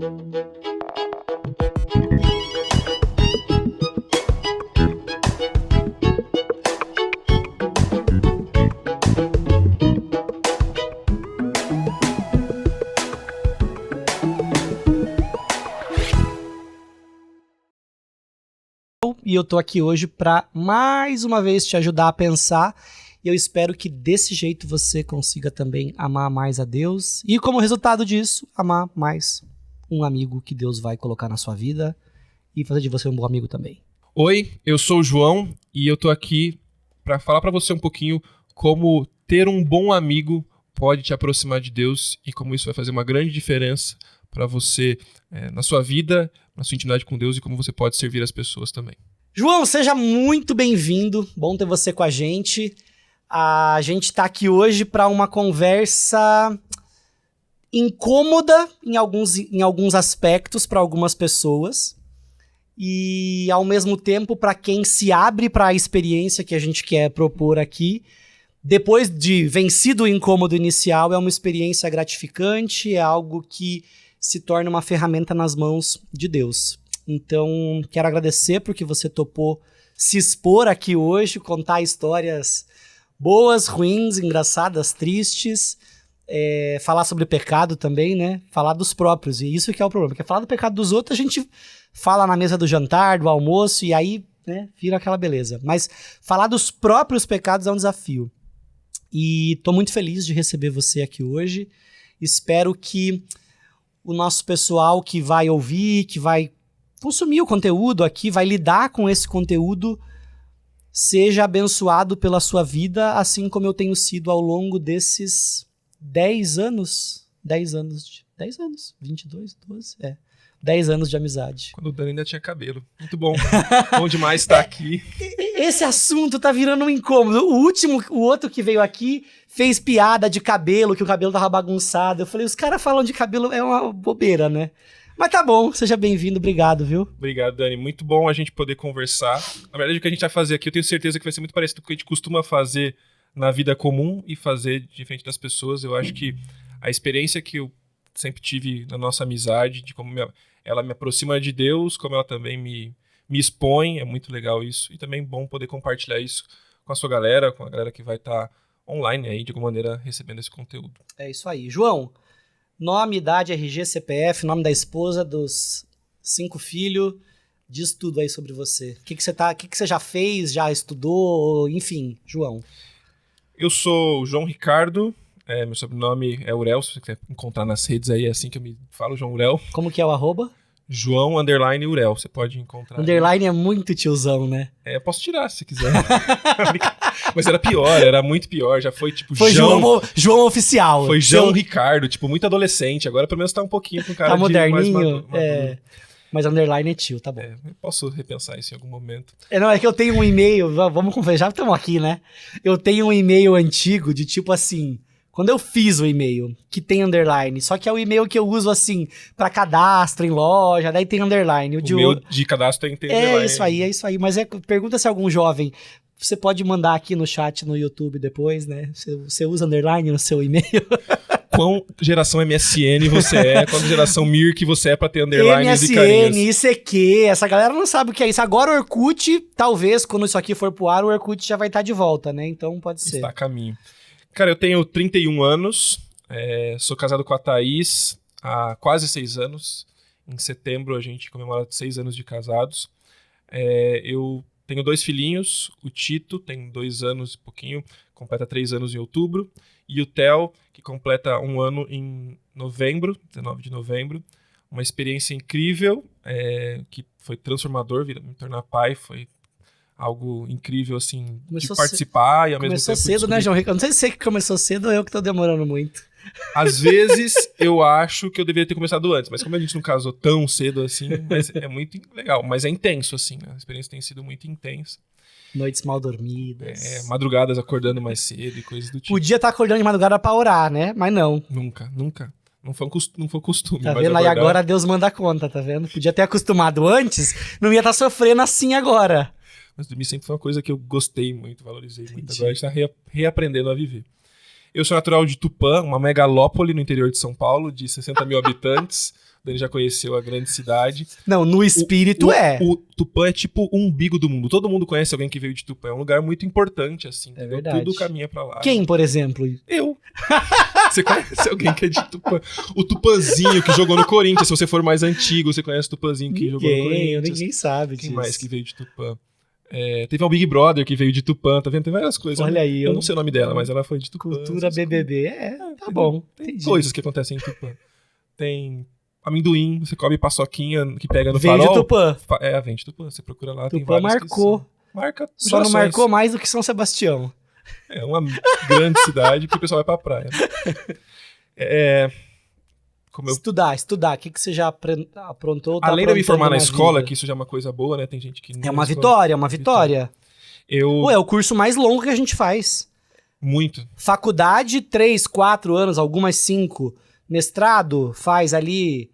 E eu tô aqui hoje para mais uma vez te ajudar a pensar. E eu espero que desse jeito você consiga também amar mais a Deus. E como resultado disso, amar mais um amigo que Deus vai colocar na sua vida e fazer de você um bom amigo também. Oi, eu sou o João e eu tô aqui para falar para você um pouquinho como ter um bom amigo pode te aproximar de Deus e como isso vai fazer uma grande diferença para você na sua vida, na sua intimidade com Deus e como você pode servir as pessoas também. João, seja muito bem-vindo. Bom ter você com a gente. A gente tá aqui hoje para uma conversa incômoda em alguns aspectos para algumas pessoas e, ao mesmo tempo, para quem se abre para a experiência que a gente quer propor aqui. Depois de vencido o incômodo inicial, é uma experiência gratificante, é algo que se torna uma ferramenta nas mãos de Deus. Então, quero agradecer porque você topou se expor aqui hoje, contar histórias boas, ruins, engraçadas, tristes, falar sobre pecado também, né? Falar dos próprios, e isso que é o problema, porque falar do pecado dos outros a gente fala na mesa do jantar, do almoço, e aí, né, vira aquela beleza. Mas falar dos próprios pecados é um desafio. E tô muito feliz de receber você aqui hoje. Espero que o nosso pessoal que vai ouvir, que vai consumir o conteúdo aqui, vai lidar com esse conteúdo, seja abençoado pela sua vida, assim como eu tenho sido ao longo desses 10 anos, 22, 12, 10 anos de amizade. Quando o Dani ainda tinha cabelo. Muito bom. Bom demais estar aqui. Esse assunto tá virando um incômodo. O outro que veio aqui fez piada de cabelo, que o cabelo tava bagunçado. Eu falei, os caras falam de cabelo, é uma bobeira, né? Mas tá bom, seja bem-vindo, obrigado, viu? Obrigado, Dani. Muito bom a gente poder conversar. Na verdade, o que a gente vai fazer aqui, eu tenho certeza que vai ser muito parecido com o que a gente costuma fazer na vida comum e fazer de frente das pessoas. Eu acho que a experiência que eu sempre tive na nossa amizade, de como ela me aproxima de Deus, como ela também me expõe, é muito legal isso. E também bom poder compartilhar isso com a sua galera, com a galera que vai estar online aí, de alguma maneira, recebendo esse conteúdo. É isso aí. João, nome, idade, RG, CPF, nome da esposa, dos 5 filhos, diz tudo aí sobre você. O que você já fez, já estudou, enfim, João. Eu sou o João Ricardo, meu sobrenome é Urel, se você quiser encontrar nas redes aí, é assim que eu me falo, João Urel. Como que é o arroba? João_Urel, você pode encontrar. Underline aí. É muito tiozão, né? Eu posso tirar se quiser. Mas era pior, era muito pior, já foi tipo foi João Oficial. Foi João Ricardo, tipo, muito adolescente, agora pelo menos tá um pouquinho com cara tá de moderninho, mais maduro. Mas underline é tio, tá bom. Eu posso repensar isso em algum momento. É que eu tenho um e-mail, vamos conversar, já estamos aqui, né? Eu tenho um e-mail antigo de tipo assim, quando eu fiz o e-mail, que tem underline, só que é o e-mail que eu uso assim, pra cadastro em loja, daí tem underline. O meu de cadastro tem underline. É isso aí, mas pergunta se algum jovem, você pode mandar aqui no chat no YouTube depois, né? Você usa underline no seu e-mail? Qual geração MSN você é, qual geração Mirk você é pra ter underlines e carinhas. MSN, ICQ, essa galera não sabe o que é isso. Agora o Orkut, talvez, quando isso aqui for pro ar, o Orkut já vai estar de volta, né? Então pode ser. Está a caminho. Cara, eu tenho 31 anos, sou casado com a Thaís há quase 6 anos. Em setembro a gente comemora 6 anos de casados. Eu tenho 2 filhinhos, o Tito tem 2 anos e pouquinho, completa 3 anos em outubro. E o Theo, que completa 1 ano em novembro, 19 de novembro. Uma experiência incrível, que foi transformador, me tornar pai, foi algo incrível, assim, de participar e ao mesmo tempo... Começou cedo, né, João Ricardo? Não sei se você que começou cedo ou eu que tô demorando muito. Às vezes, eu acho que eu deveria ter começado antes, mas como a gente não casou tão cedo assim, mas é muito legal. Mas é intenso, assim, né? A experiência tem sido muito intensa. Noites mal dormidas. Madrugadas acordando mais cedo e coisas do tipo. Podia estar acordando de madrugada pra orar, né? Mas não. Nunca. Não foi costume. Tá vendo? Aí agora Deus manda conta, tá vendo? Podia ter acostumado antes, não ia estar sofrendo assim agora. Mas dormir sempre foi uma coisa que eu gostei muito, valorizei muito. Agora a gente tá reaprendendo a viver. Eu sou natural de Tupã, uma megalópole no interior de São Paulo, de 60 mil habitantes. Dani já conheceu a grande cidade. Não, no espírito O Tupã é tipo o umbigo do mundo. Todo mundo conhece alguém que veio de Tupã. É um lugar muito importante, assim. É verdade. Tudo caminha pra lá. Quem, por exemplo? Eu. Você conhece alguém que é de Tupã? O Tupanzinho que jogou no Corinthians. Se você for mais antigo, você conhece o Tupanzinho que jogou no Corinthians. Ninguém sabe Quem disso. mais que veio de Tupã? Teve um Big Brother que veio de Tupã, tá vendo? Tem várias coisas. Olha aí. Eu não sei o nome dela, mas ela foi de Tupã. Cultura BBB. Tá bom. Tem Entendi. coisas que acontecem em Tupã. Tem amendoim, você come paçoquinha que pega no Veio farol. de Tupã. Vem de Tupã. Você procura lá, tem Tupã várias marcou. Marca Só não gerações. marcou mais do que São Sebastião. É uma grande cidade que o pessoal vai pra praia. Como eu... Estudar. O que você já aprontou? Tá Além de eu me formar na escola, vida? que isso já é uma coisa boa, né? Tem gente que... É uma vitória. Eu... É o curso mais longo que a gente faz. Muito. Faculdade, 3, 4 anos, algumas 5. Mestrado, faz ali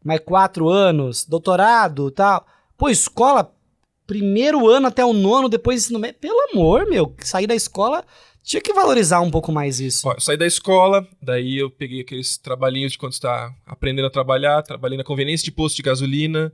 mais 4 anos. Doutorado, tal. Pô, escola, primeiro ano até o 9º, depois ensino médio. Pelo amor, meu, sair da escola, tinha que valorizar um pouco mais isso. Ó, eu saí da escola, daí eu peguei aqueles trabalhinhos de quando você tá aprendendo a trabalhar, trabalhei na conveniência de posto de gasolina,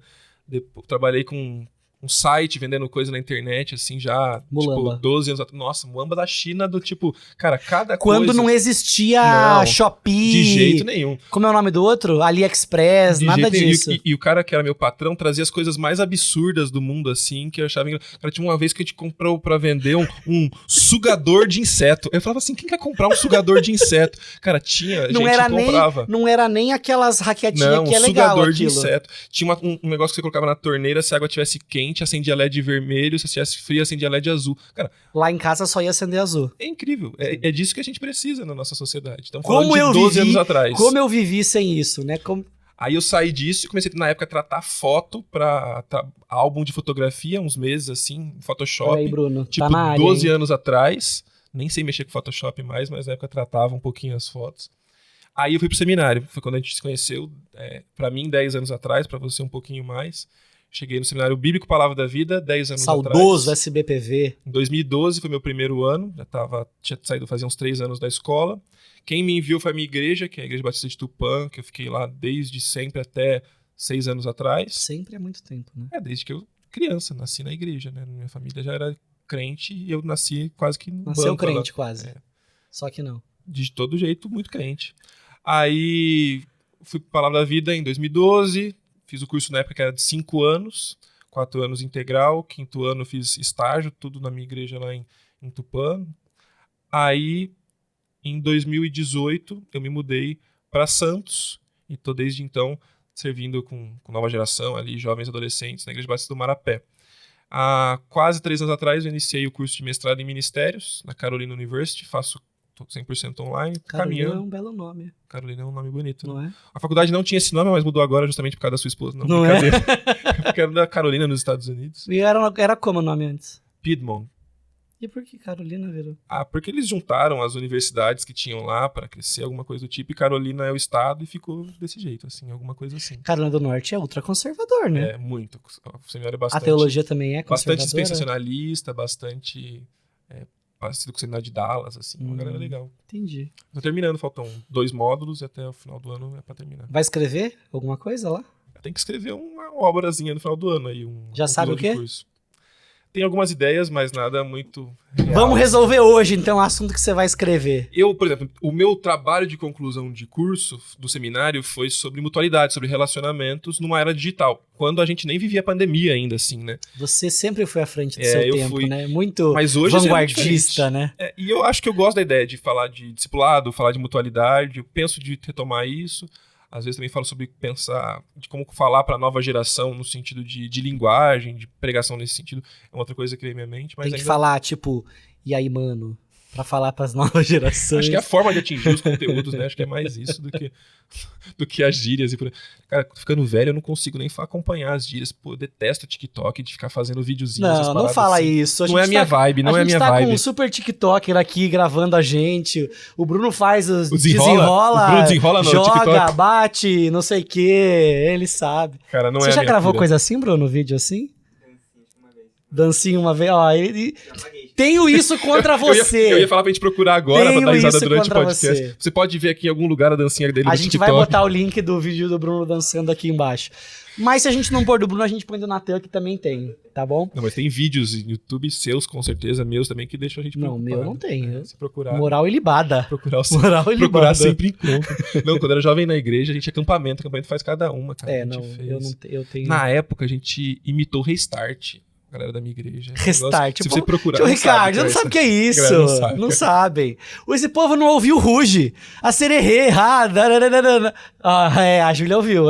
depois, trabalhei com um site vendendo coisa na internet, assim, já, Mulamba. tipo, 12 anos atrás. Nossa, Mulamba da China, do tipo, cara, cada Quando coisa... não existia Não, Shopee. De jeito nenhum. Como é o nome do outro? AliExpress, De nada jeito nenhum. disso. E o cara que era meu patrão trazia as coisas mais absurdas do mundo, assim, que eu achava... Cara, tinha uma vez que a gente comprou pra vender um sugador de inseto. Eu falava assim, quem quer comprar um sugador de inseto? Cara, tinha, a gente comprava. Não era nem aquelas raquetinhas Não, que é um legal sugador aquilo. de inseto. Tinha um negócio que você colocava na torneira, se a água estivesse quente, acendia LED vermelho, se estivesse fria, acendia LED azul. Cara, Lá em casa só ia acender azul. é incrível. É disso que a gente precisa na nossa sociedade. Estamos Como falando de 12 eu vivi, anos atrás. Como eu vivi sem isso, né? Aí eu saí disso e comecei, na época, a tratar foto pra álbum de fotografia, uns meses, assim, Photoshop. Olha aí, Bruno, Tipo, tá na área, 12 hein? anos atrás. Nem sei mexer com Photoshop mais, mas na época eu tratava um pouquinho as fotos. Aí eu fui pro seminário. Foi quando a gente se conheceu, pra mim, 10 anos atrás, pra você um pouquinho mais. Cheguei no Seminário Bíblico Palavra da Vida, 10 anos Saudoso atrás. SBPV. Em 2012 foi meu primeiro ano, tinha saído fazia uns 3 anos da escola. Quem me enviou foi a minha igreja, que é a Igreja Batista de Tupã, que eu fiquei lá desde sempre até 6 anos atrás. Sempre é muito tempo, né? Desde que eu criança, nasci na igreja, né? Minha família já era crente e eu nasci quase que no Nasceu banco lá. crente quase. Só que não. De todo jeito, muito crente. Aí fui para Palavra da Vida em 2012, fiz o curso na época que era de 5 anos, 4 anos integral, 5º ano fiz estágio, tudo na minha igreja lá em Tupã. Aí, em 2018, eu me mudei para Santos e tô desde então servindo com nova geração ali, jovens e adolescentes, na Igreja Batista do Marapé. Há quase 3 anos atrás eu iniciei o curso de mestrado em Ministérios na Carolina University, faço 100% online, Carolina caminhando. é um belo nome, Carolina é um nome bonito, né? não é? A faculdade não tinha esse nome, mas mudou agora justamente por causa da sua esposa. Não é? Porque era da Carolina nos Estados Unidos. E era como o nome antes? Piedmont. E por que Carolina virou? Porque eles juntaram as universidades que tinham lá para crescer, alguma coisa do tipo, e Carolina é o estado e ficou desse jeito, assim, alguma coisa assim. Carolina do Norte é ultraconservador, né? É, muito. O seminário é bastante... A teologia também é conservadora. Bastante dispensacionalista, bastante... parecido com o seminário de Dallas, assim, uma galera legal. Entendi. Tô terminando, faltam 2 módulos e até o final do ano é pra terminar. Vai escrever alguma coisa lá? Tem que escrever uma obrazinha no final do ano aí. Já sabe o quê? Curso. Tem algumas ideias, mas nada muito real. Vamos resolver hoje, então, o assunto que você vai escrever. Eu, por exemplo, o meu trabalho de conclusão de curso do seminário foi sobre mutualidade, sobre relacionamentos numa era digital, quando a gente nem vivia a pandemia ainda, assim, né? Você sempre foi à frente do seu tempo, né? Muito mas hoje vanguardista, né? E eu acho que eu gosto da ideia de falar de discipulado, falar de mutualidade, eu penso de retomar isso. Às vezes também falo sobre pensar, de como falar para a nova geração no sentido de linguagem, de pregação nesse sentido. É uma outra coisa que vem à minha mente. Mas tem que falar, tipo, e aí, mano? Pra falar pras novas gerações. Acho que é a forma de atingir os conteúdos, né? Acho que é mais isso do que as gírias. Cara, ficando velho, eu não consigo nem acompanhar as gírias. Pô, eu detesto o TikTok, de ficar fazendo videozinhos. Não fala assim. isso. Não é a minha vibe, não é a minha vibe. A gente tá com um super TikToker aqui gravando a gente. O Bruno faz os desenrola. O Bruno desenrola no joga, TikTok. Bate, não sei o que. Ele sabe. Cara, não Você é já a minha gravou filha. coisa assim, Bruno? Vídeo assim? Dancinha uma vez. Ó, ele... Tenho isso contra você. Eu ia falar pra gente procurar agora, pra dar risada durante o podcast. Você. Você pode ver aqui em algum lugar a dancinha dele no TikTok. A gente vai botar o link do vídeo do Bruno dançando aqui embaixo. Mas se a gente não pôr do Bruno, a gente põe do Natan, que também tem, tá bom? Não, mas tem vídeos no YouTube seus, com certeza, meus também, que deixam a gente preocupado. Não, meu não tem. Se procurar... Moral ilibada. Procurar sempre encontra. Não, quando eu era jovem na igreja, a gente tinha acampamento faz cada uma, cara. Eu tenho... Na época, a gente imitou Restart. Galera da minha igreja. Restart. Se você procurar. Tio Ricardo, você não sabe o que é isso. Não sabem. Esse povo não ouviu o Ruge. A Sererê. A Júlia ouviu,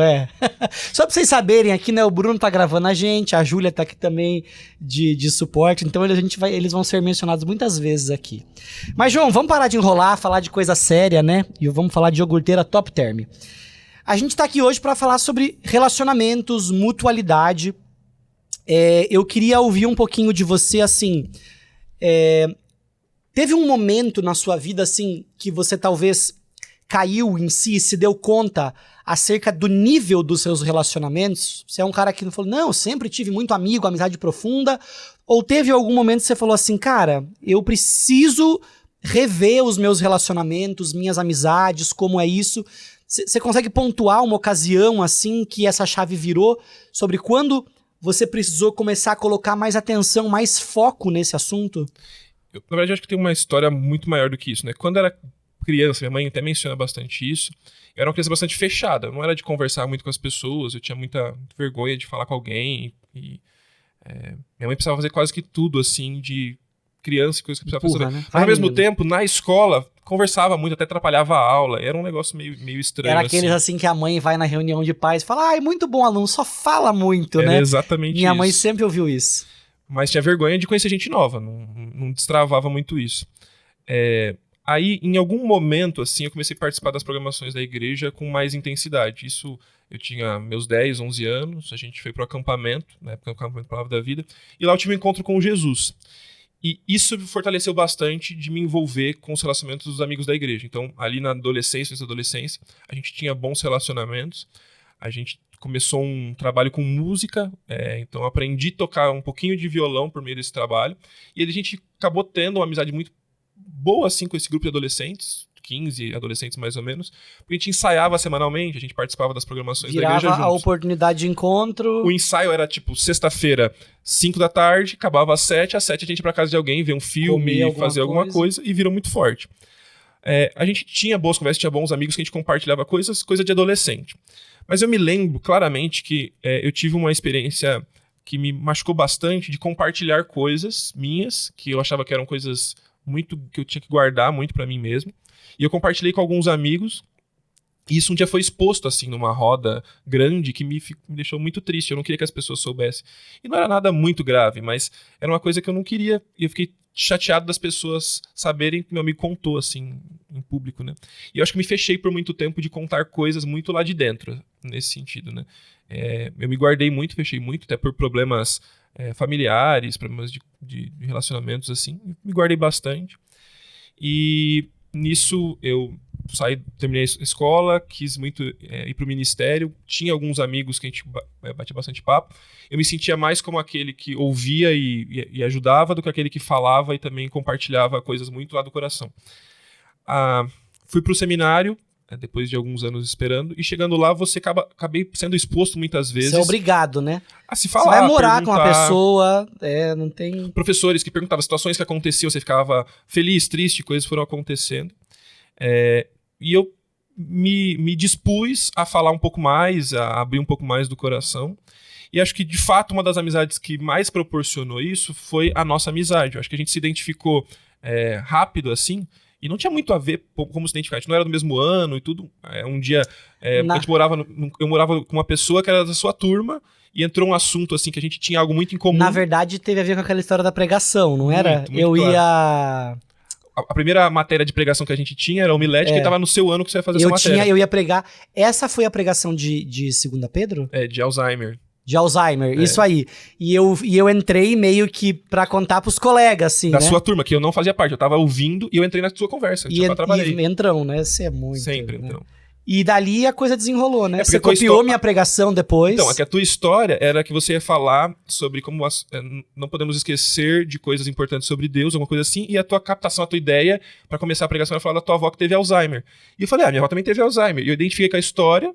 Só pra vocês saberem, aqui, né, o Bruno tá gravando a gente, a Júlia tá aqui também de suporte, então eles vão ser mencionados muitas vezes aqui. Mas, João, vamos parar de enrolar, falar de coisa séria, né? E vamos falar de iogurteira Top Term. A gente tá aqui hoje pra falar sobre relacionamentos, mutualidade. Eu queria ouvir um pouquinho de você, assim, teve um momento na sua vida, assim, que você talvez caiu em si, se deu conta acerca do nível dos seus relacionamentos? Você é um cara que não falou, não, eu sempre tive muito amigo, amizade profunda, ou teve algum momento que você falou assim, cara, eu preciso rever os meus relacionamentos, minhas amizades, como é isso? Você consegue pontuar uma ocasião, assim, que essa chave virou sobre quando... Você precisou começar a colocar mais atenção, mais foco nesse assunto? Na verdade, eu acho que tem uma história muito maior do que isso, né? Quando eu era criança, minha mãe até menciona bastante isso, eu era uma criança bastante fechada, eu não era de conversar muito com as pessoas, eu tinha muita vergonha de falar com alguém, minha mãe precisava fazer quase que tudo, assim, de criança e coisas que precisava fazer. Né? Mas, ao mesmo tempo, na escola, conversava muito, até atrapalhava a aula, era um negócio meio estranho. Era aqueles assim que a mãe vai na reunião de pais e fala, ai, muito bom aluno, só fala muito, né? Exatamente Minha mãe sempre ouviu isso. Mas tinha vergonha de conhecer gente nova, não destravava muito isso. Aí, em algum momento, assim, eu comecei a participar das programações da igreja com mais intensidade. Isso, eu tinha meus 10, 11 anos, a gente foi pro acampamento, na época do acampamento Palavra da Vida, e lá eu tive um encontro com Jesus. E isso fortaleceu bastante de me envolver com os relacionamentos dos amigos da igreja. Então, ali na adolescência, a gente tinha bons relacionamentos. A gente começou um trabalho com música, então aprendi a tocar um pouquinho de violão por meio desse trabalho. E a gente acabou tendo uma amizade muito boa, assim, com esse grupo de adolescentes, 15 adolescentes mais ou menos, porque a gente ensaiava semanalmente, a gente participava das programações da igreja juntos. Virava a oportunidade de encontro. O ensaio era tipo sexta-feira, 5 da tarde, acabava às 7, às 7 a gente ia pra casa de alguém, ver um filme, fazer alguma coisa, e virou muito forte. A gente tinha boas conversas, tinha bons amigos que a gente compartilhava coisa de adolescente. Mas eu me lembro claramente que eu tive uma experiência que me machucou bastante de compartilhar coisas minhas, que eu achava que eram coisas muito que eu tinha que guardar muito pra mim mesmo. E eu compartilhei com alguns amigos, e isso um dia foi exposto, assim, numa roda grande, que me deixou muito triste. Eu não queria que as pessoas soubessem. E não era nada muito grave, mas era uma coisa que eu não queria. E eu fiquei chateado das pessoas saberem que meu amigo contou, assim, em público, né? E eu acho que me fechei por muito tempo de contar coisas muito lá de dentro, nesse sentido, né? Eu me guardei muito, fechei muito, até por problemas familiares, problemas de relacionamentos, assim. Me guardei bastante. E... nisso, eu terminei a escola, quis muito ir pro ministério, tinha alguns amigos que a gente batia bastante papo. Eu me sentia mais como aquele que ouvia e ajudava do que aquele que falava e também compartilhava coisas muito lá do coração. Fui pro seminário, depois de alguns anos esperando, e chegando lá, acabei sendo exposto muitas vezes. Você é obrigado, né? A se falar, você vai morar com uma pessoa, não tem... Professores que perguntavam situações que aconteciam, você ficava feliz, triste, coisas foram acontecendo. E eu me dispus a falar um pouco mais, a abrir um pouco mais do coração. E acho que, de fato, uma das amizades que mais proporcionou isso foi a nossa amizade. Eu acho que a gente se identificou rápido, assim, e não tinha muito a ver como se identificar. A gente não era do mesmo ano e tudo. Um dia, a gente eu morava com uma pessoa que era da sua turma, e entrou um assunto, assim, que a gente tinha algo muito em comum. Na verdade, teve a ver com aquela história da pregação, não era? Muito claro. A primeira matéria de pregação que a gente tinha era a homilete, que estava no seu ano que você ia fazer essa matéria. Eu ia pregar. Essa foi a pregação de 2 Pedro? De Alzheimer. De Alzheimer, isso aí. E eu entrei meio que pra contar pros colegas, assim, da sua turma, que eu não fazia parte. Eu tava ouvindo e eu entrei na sua conversa. E entrão, né? Você é muito... Sempre né? entrão. E dali a coisa desenrolou, né? porque Você a tua copiou minha pregação depois. Então, é que a tua história era que você ia falar sobre como não podemos esquecer de coisas importantes sobre Deus, alguma coisa assim, e a tua captação, a tua ideia pra começar a pregação era falar da tua avó que teve Alzheimer. E eu falei, minha avó também teve Alzheimer. E eu identifiquei com a história,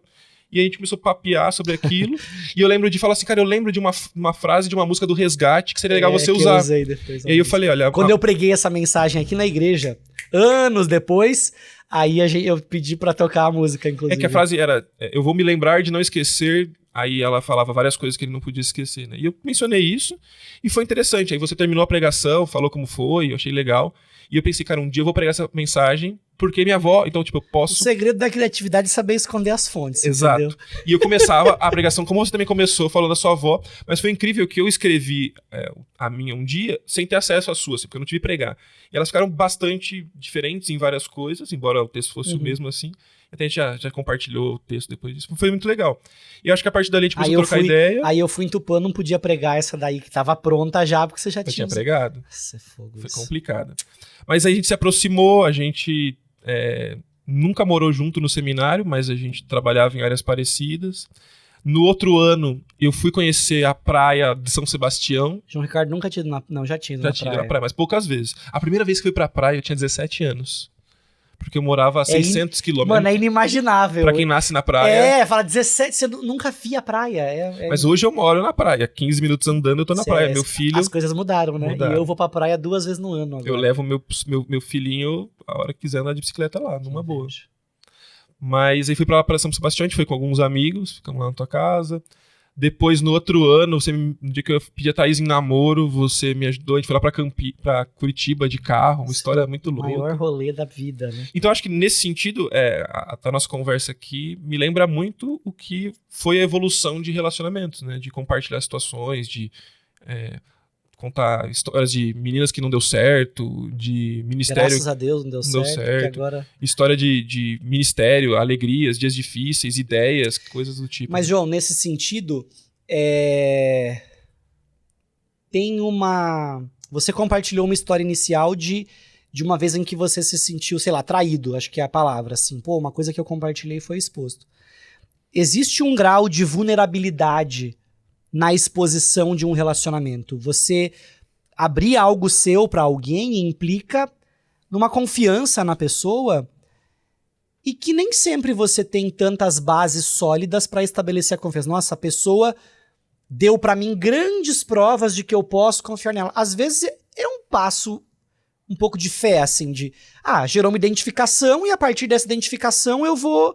e a gente começou a papear sobre aquilo. E eu lembro de falar assim, cara, eu lembro de uma frase de uma música do Resgate que seria legal você usar. Eu usei depois, e aí eu falei, olha... Quando eu preguei essa mensagem aqui na igreja, anos depois, aí eu pedi pra tocar a música, inclusive. É que a frase era, eu vou me lembrar de não esquecer... Aí ela falava várias coisas que ele não podia esquecer, né? E eu mencionei isso, e foi interessante. Aí você terminou a pregação, falou como foi, eu achei legal. E eu pensei, cara, um dia eu vou pregar essa mensagem, porque minha avó... Então, tipo, eu posso... O segredo da criatividade é saber esconder as fontes, Exato. entendeu? E eu começava a pregação, como você também começou, falando da sua avó, mas foi incrível que eu escrevi a minha um dia sem ter acesso à sua, assim, porque eu não tive que pregar. E elas ficaram bastante diferentes em várias coisas, embora o texto fosse o mesmo assim. Até a gente já compartilhou o texto depois disso. Foi muito legal. E eu acho que a partir dali a gente começou a trocar ideia. Aí eu fui em Tupã, não podia pregar essa daí que tava pronta já, porque você já tinha pregado. Nossa, é fogo. Foi complicado. Mas aí a gente se aproximou, a gente nunca morou junto no seminário, mas a gente trabalhava em áreas parecidas. No outro ano, eu fui conhecer a praia de São Sebastião. João Ricardo nunca tinha ido na... Não, já tinha ido na praia, mas poucas vezes. A primeira vez que fui pra praia, eu tinha 17 anos. Porque eu morava a 600 quilômetros. Mano, é inimaginável. Pra quem nasce na praia. Fala 17, você nunca via a praia. Mas hoje eu moro na praia. 15 minutos andando, eu tô na praia. Meu filho... As coisas mudaram, né? E eu vou pra praia 2 vezes no ano agora. Eu levo meu filhinho a hora que quiser andar de bicicleta lá, numa boa. Mas aí fui pra lá pra São Sebastião, a gente foi com alguns amigos, ficamos lá na tua casa. Depois, no outro ano, no dia que eu pedi a Thaís em namoro, você me ajudou, a gente foi lá pra Curitiba de carro, uma história muito louca. O maior rolê da vida, né? Então, acho que nesse sentido, a nossa conversa aqui me lembra muito o que foi a evolução de relacionamentos, né? De compartilhar situações, de contar histórias de meninas que não deu certo, de ministério... Graças a Deus não deu certo. Agora... História de ministério, alegrias, dias difíceis, ideias, coisas do tipo. Mas, João, nesse sentido, tem uma... Você compartilhou uma história inicial de uma vez em que você se sentiu, sei lá, traído, acho que é a palavra, assim. Pô, uma coisa que eu compartilhei foi exposto. Existe um grau de vulnerabilidade na exposição de um relacionamento. Você abrir algo seu para alguém implica numa confiança na pessoa e que nem sempre você tem tantas bases sólidas para estabelecer a confiança. Nossa, a pessoa deu para mim grandes provas de que eu posso confiar nela. Às vezes é um passo um pouco de fé, assim, gerou uma identificação e a partir dessa identificação eu vou...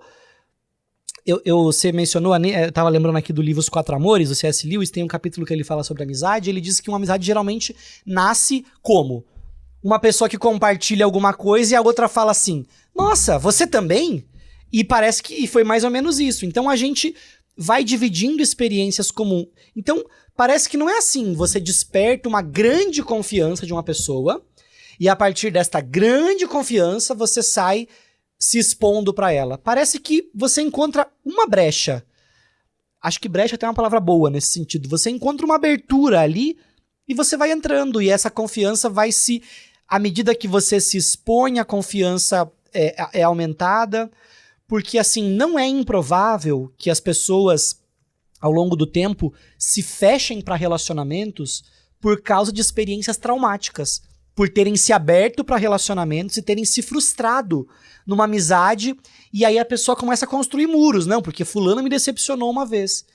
Você mencionou, eu tava lembrando aqui do livro Os Quatro Amores, do C.S. Lewis, tem um capítulo que ele fala sobre amizade, ele diz que uma amizade geralmente nasce como? Uma pessoa que compartilha alguma coisa e a outra fala assim, nossa, você também? E parece que foi mais ou menos isso. Então a gente vai dividindo experiências comuns. Então parece que não é assim, você desperta uma grande confiança de uma pessoa e a partir desta grande confiança você sai se expondo pra ela. Parece que você encontra uma brecha. Acho que brecha tem uma palavra boa nesse sentido. Você encontra uma abertura ali e você vai entrando. E essa confiança vai se... À medida que você se expõe, a confiança é aumentada. Porque, assim, não é improvável que as pessoas, ao longo do tempo, se fechem para relacionamentos por causa de experiências traumáticas. Por terem se aberto para relacionamentos e terem se frustrado numa amizade, e aí a pessoa começa a construir muros, não, porque fulano me decepcionou uma vez.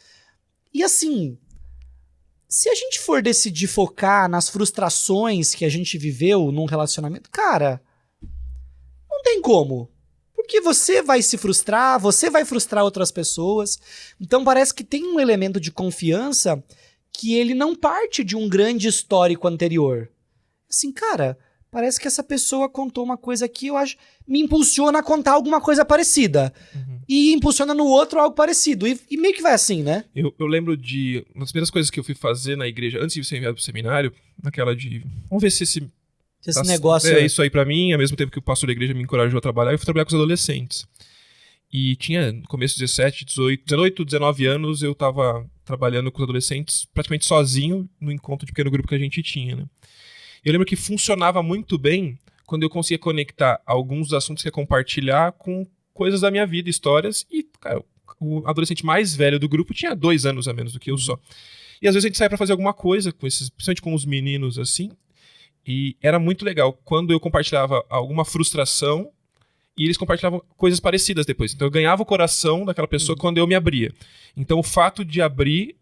E assim, se a gente for decidir focar nas frustrações que a gente viveu num relacionamento, cara, não tem como. Porque você vai se frustrar, você vai frustrar outras pessoas. Então parece que tem um elemento de confiança que ele não parte de um grande histórico anterior. Assim, cara, parece que essa pessoa contou uma coisa que eu acho me impulsiona a contar alguma coisa parecida. Uhum. E impulsiona no outro algo parecido. E meio que vai assim, né? Eu lembro de... Uma das primeiras coisas que eu fui fazer na igreja, antes de ser enviado pro seminário, naquela de... Vamos ver se esse negócio... É isso aí pra mim, ao mesmo tempo que o pastor da igreja me encorajou a trabalhar, eu fui trabalhar com os adolescentes. E tinha, no começo, 17, 18, 19 anos, eu tava trabalhando com os adolescentes praticamente sozinho no encontro de pequeno grupo que a gente tinha, né? Eu lembro que funcionava muito bem quando eu conseguia conectar alguns dos assuntos que ia compartilhar com coisas da minha vida, histórias, e, cara, o adolescente mais velho do grupo tinha 2 anos a menos do que eu só. E às vezes a gente saía pra fazer alguma coisa, principalmente com os meninos, assim, e era muito legal quando eu compartilhava alguma frustração e eles compartilhavam coisas parecidas depois. Então eu ganhava o coração daquela pessoa quando eu me abria. Então o fato de abrir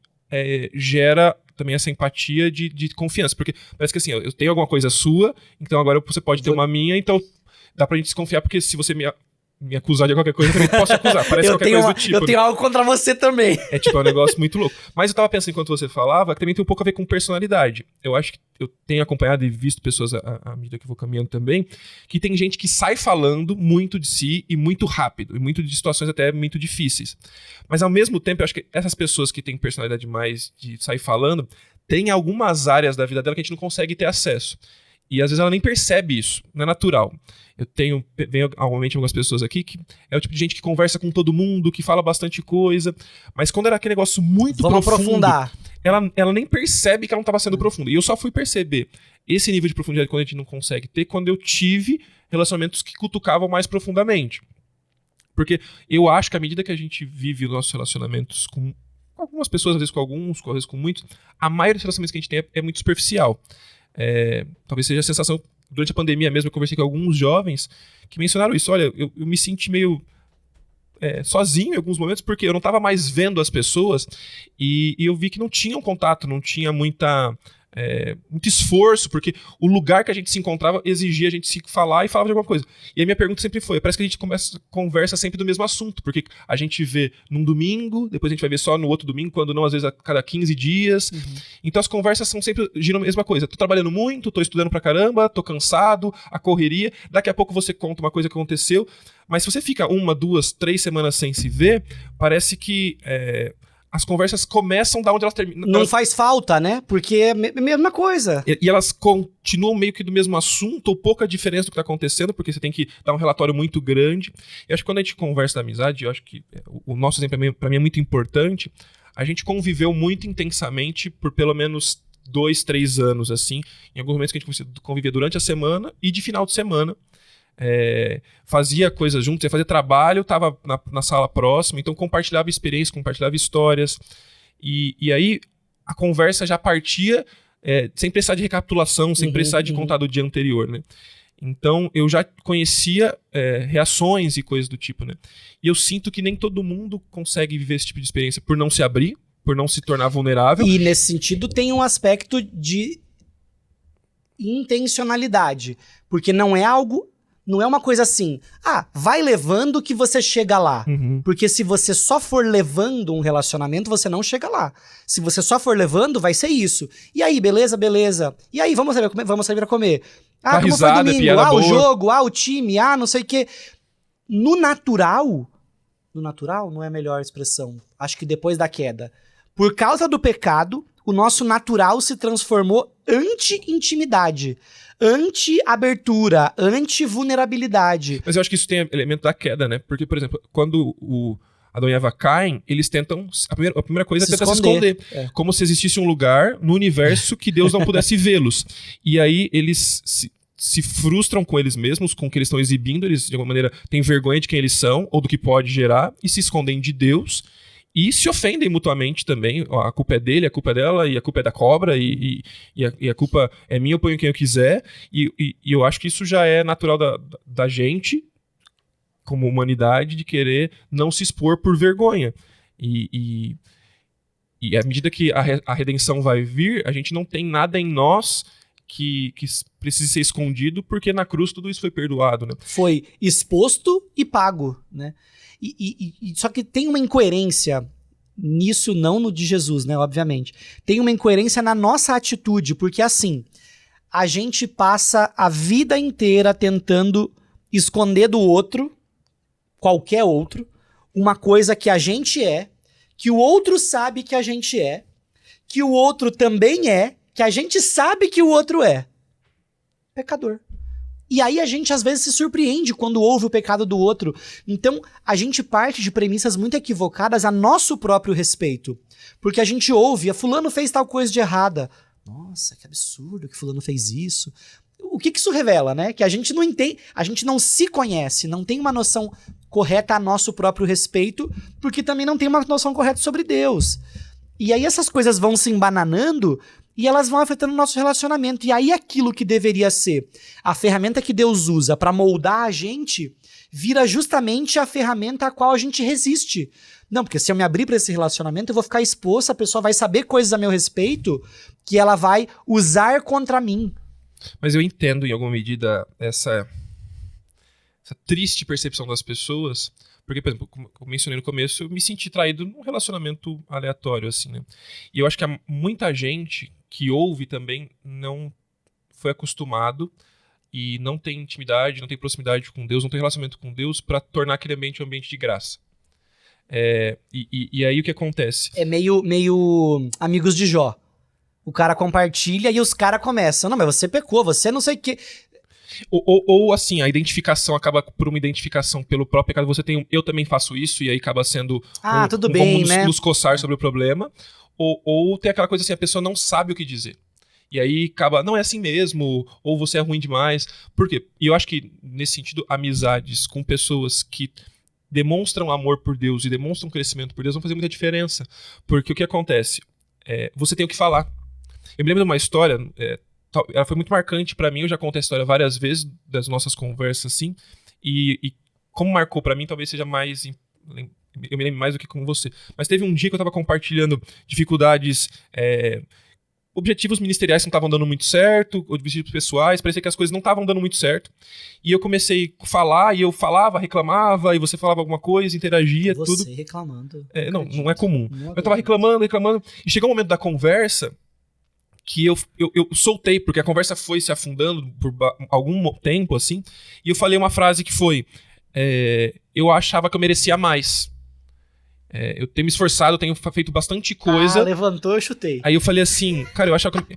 gera também essa empatia de confiança, porque parece que assim, eu tenho alguma coisa sua, então agora você pode ter uma minha, então dá pra gente desconfiar, porque se você me acusar de qualquer coisa, eu também posso acusar. Parece qualquer coisa do tipo. Eu tenho algo contra você também. É um negócio muito louco. Mas eu tava pensando enquanto você falava, que também tem um pouco a ver com personalidade. Eu acho que eu tenho acompanhado e visto pessoas à medida que eu vou caminhando também, que tem gente que sai falando muito de si e muito rápido, e muito de situações até muito difíceis. Mas ao mesmo tempo, eu acho que essas pessoas que têm personalidade mais de sair falando, tem algumas áreas da vida dela que a gente não consegue ter acesso. E às vezes ela nem percebe isso, não é natural. Venho normalmente algumas pessoas aqui que é o tipo de gente que conversa com todo mundo, que fala bastante coisa, mas quando era aquele negócio muito Vamos profundo, aprofundar. Ela nem percebe que ela não estava sendo profunda. E eu só fui perceber esse nível de profundidade quando a gente não consegue ter, quando eu tive relacionamentos que cutucavam mais profundamente. Porque eu acho que à medida que a gente vive os nossos relacionamentos com algumas pessoas, às vezes com alguns, às vezes com muitos, a maioria dos relacionamentos que a gente tem é muito superficial. Talvez seja a sensação, durante a pandemia mesmo, eu conversei com alguns jovens que mencionaram isso. Olha, eu me senti meio sozinho em alguns momentos, porque eu não estava mais vendo as pessoas e eu vi que não tinha um contato, não tinha muito esforço, porque o lugar que a gente se encontrava exigia a gente se falar e falava de alguma coisa. E a minha pergunta sempre foi, parece que a gente conversa sempre do mesmo assunto, porque a gente vê num domingo, depois a gente vai ver só no outro domingo, quando não, às vezes a cada 15 dias. Então as conversas giram a mesma coisa. Tô trabalhando muito, tô estudando pra caramba, tô cansado, a correria, daqui a pouco você conta uma coisa que aconteceu, mas se você fica 1, 2, 3 semanas sem se ver, parece que as conversas começam da onde elas terminam. Não faz falta, né? Porque é a mesma coisa. E elas continuam meio que do mesmo assunto, ou pouca diferença do que está acontecendo, porque você tem que dar um relatório muito grande. E acho que quando a gente conversa da amizade, eu acho que o nosso exemplo para mim é muito importante. A gente conviveu muito intensamente por pelo menos 2, 3 anos, assim. Em alguns momentos que a gente convivia durante a semana e de final de semana. Fazia coisas juntos, ia fazer trabalho, estava na sala próxima, então compartilhava experiências, compartilhava histórias, e aí a conversa já partia sem precisar de recapitulação, sem precisar de contar do dia anterior, né? Então eu já conhecia reações e coisas do tipo, né? E eu sinto que nem todo mundo consegue viver esse tipo de experiência por não se abrir, por não se tornar vulnerável. E nesse sentido tem um aspecto de intencionalidade, porque não é uma coisa assim, vai levando que você chega lá. Porque se você só for levando um relacionamento, você não chega lá. Se você só for levando, vai ser isso. E aí, beleza? E aí, vamos sair pra comer. Como risada, foi domingo? piada O boa. jogo, o time, não sei o quê. No natural não é a melhor expressão. Acho que depois da queda. Por causa do pecado, o nosso natural se transformou anti-intimidade. Anti-abertura, anti-vulnerabilidade. Mas eu acho que isso tem elemento da queda, né? Porque, por exemplo, quando o Adão e Eva caem, eles tentam... A primeira coisa é tentar se esconder. Como se existisse um lugar no universo que Deus não pudesse vê-los. E aí eles se frustram com eles mesmos, com o que eles estão exibindo. Eles, de alguma maneira, têm vergonha de quem eles são ou do que pode gerar e se escondem de Deus. E se ofendem mutuamente também. A culpa é dele, a culpa é dela, e a culpa é da cobra, e a culpa é minha, eu ponho quem eu quiser. E eu acho que isso já é natural da gente, como humanidade, de querer não se expor por vergonha. E à medida que a redenção vai vir, a gente não tem nada em nós que precise ser escondido, porque na cruz tudo isso foi perdoado, né? Foi exposto e pago, né? Só que tem uma incoerência nisso, não no de Jesus, né? Obviamente. Tem uma incoerência na nossa atitude, porque assim, a gente passa a vida inteira tentando esconder do outro, qualquer outro, uma coisa que a gente que o outro sabe que a gente que o outro também que a gente sabe que o outro é. Pecador. E aí a gente às vezes se surpreende quando ouve o pecado do outro. Então a gente parte de premissas muito equivocadas a nosso próprio respeito. Porque a gente ouve, fulano fez tal coisa de errada. Nossa, que absurdo que fulano fez isso. o que isso revela, né? Que a gente não entende, a gente não se conhece, não tem uma noção correta a nosso próprio respeito, porque também não tem uma noção correta sobre Deus. E aí essas coisas vão se embananando e elas vão afetando o nosso relacionamento. E aí aquilo que deveria ser a ferramenta que Deus usa para moldar a gente, vira justamente a ferramenta a qual a gente resiste. Não, porque se eu me abrir para esse relacionamento, eu vou ficar exposto, a pessoa vai saber coisas a meu respeito que ela vai usar contra mim. Mas eu entendo, em alguma medida, essa triste percepção das pessoas, porque, por exemplo, como eu mencionei no começo, eu me senti traído num relacionamento aleatório, assim, né? E eu acho que muita gente que ouve também não foi acostumado e não tem intimidade, não tem proximidade com Deus, não tem relacionamento com Deus para tornar aquele ambiente um ambiente de graça. E aí o que acontece? É meio Amigos de Jó. O cara compartilha e os caras começam. Não, mas você pecou, você não sei o que... Ou assim, a identificação acaba por uma identificação pelo próprio pecado. Você tem eu também faço isso, e aí acaba sendo tudo bem, vamos né? nos coçar sobre o problema. Ou tem aquela coisa assim, a pessoa não sabe o que dizer. E aí acaba, não é assim mesmo, ou você é ruim demais. Por quê? E eu acho que, nesse sentido, amizades com pessoas que demonstram amor por Deus e demonstram crescimento por Deus vão fazer muita diferença. Porque o que acontece? Você tem o que falar. Eu me lembro de uma história... ela foi muito marcante pra mim, eu já contei a história várias vezes das nossas conversas, assim, e como marcou pra mim, talvez seja mais... Eu me lembro mais do que com você. Mas teve um dia que eu tava compartilhando dificuldades, objetivos ministeriais que não estavam dando muito certo, objetivos pessoais, parecia que as coisas não estavam dando muito certo. E eu comecei a falar, e eu falava, reclamava, e você falava alguma coisa, interagia, tudo. Você reclamando. Não é comum. Eu tava reclamando, e chegou um momento da conversa que eu soltei, porque a conversa foi se afundando por algum tempo, assim, e eu falei uma frase que foi, eu achava que eu merecia mais. Eu tenho me esforçado, eu tenho feito bastante coisa. Levantou, eu chutei. Aí eu falei assim, cara, eu achava que...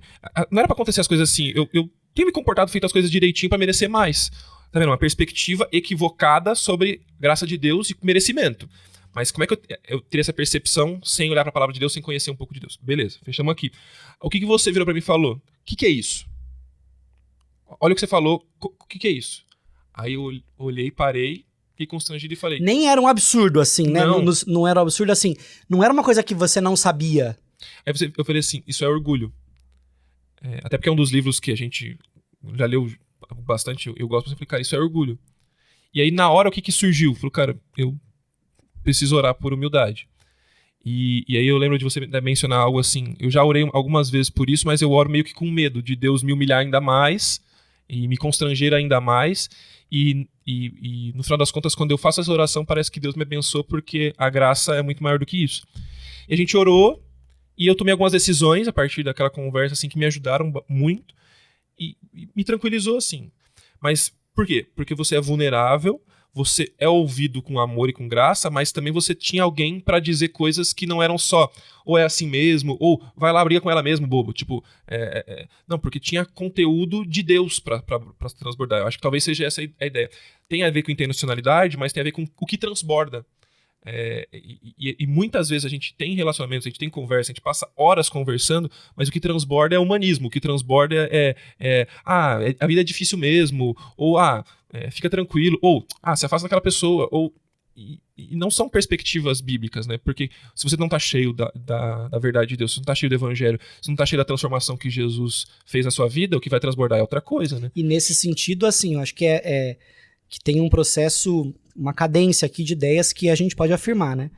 Não era pra acontecer as coisas assim, eu tenho me comportado, feito as coisas direitinho pra merecer mais. Tá vendo? Uma perspectiva equivocada sobre graça de Deus e merecimento. Mas como é que eu teria essa percepção sem olhar para a palavra de Deus, sem conhecer um pouco de Deus? Beleza, fechamos aqui. O que você virou para mim e falou? O que é isso? Olha o que você falou, o que é isso? Aí eu olhei, parei, fiquei constrangido e falei... Nem era um absurdo, assim, né? Não era um absurdo, assim. Não era uma coisa que você não sabia. Aí eu falei assim, isso é orgulho. Até porque é um dos livros que a gente já leu bastante, eu gosto, mas eu falei, cara, isso é orgulho. E aí na hora o que surgiu? Eu falei, cara, eu preciso orar por humildade. E aí eu lembro de você mencionar algo assim, eu já orei algumas vezes por isso, mas eu oro meio que com medo de Deus me humilhar ainda mais e me constranger ainda mais, e no final das contas, quando eu faço essa oração, parece que Deus me abençoa, porque a graça é muito maior do que isso. E a gente orou, e eu tomei algumas decisões a partir daquela conversa assim, que me ajudaram muito, e me tranquilizou assim. Mas por quê? Porque você é vulnerável, você é ouvido com amor e com graça, mas também você tinha alguém pra dizer coisas que não eram só, ou é assim mesmo, ou vai lá, briga com ela mesmo, bobo. Tipo, não, porque tinha conteúdo de Deus pra transbordar. Eu acho que talvez seja essa a ideia. Tem a ver com intencionalidade, mas tem a ver com o que transborda. E muitas vezes a gente tem relacionamentos, a gente tem conversa, a gente passa horas conversando, mas o que transborda é humanismo, o que transborda a vida é difícil mesmo, ou fica tranquilo, ou se afasta daquela pessoa, e não são perspectivas bíblicas, né? Porque se você não está cheio da verdade de Deus, se você não está cheio do evangelho, se você não está cheio da transformação que Jesus fez na sua vida, o que vai transbordar é outra coisa, né? E nesse sentido, assim, eu acho que que tem um processo, uma cadência aqui de ideias que a gente pode afirmar, né?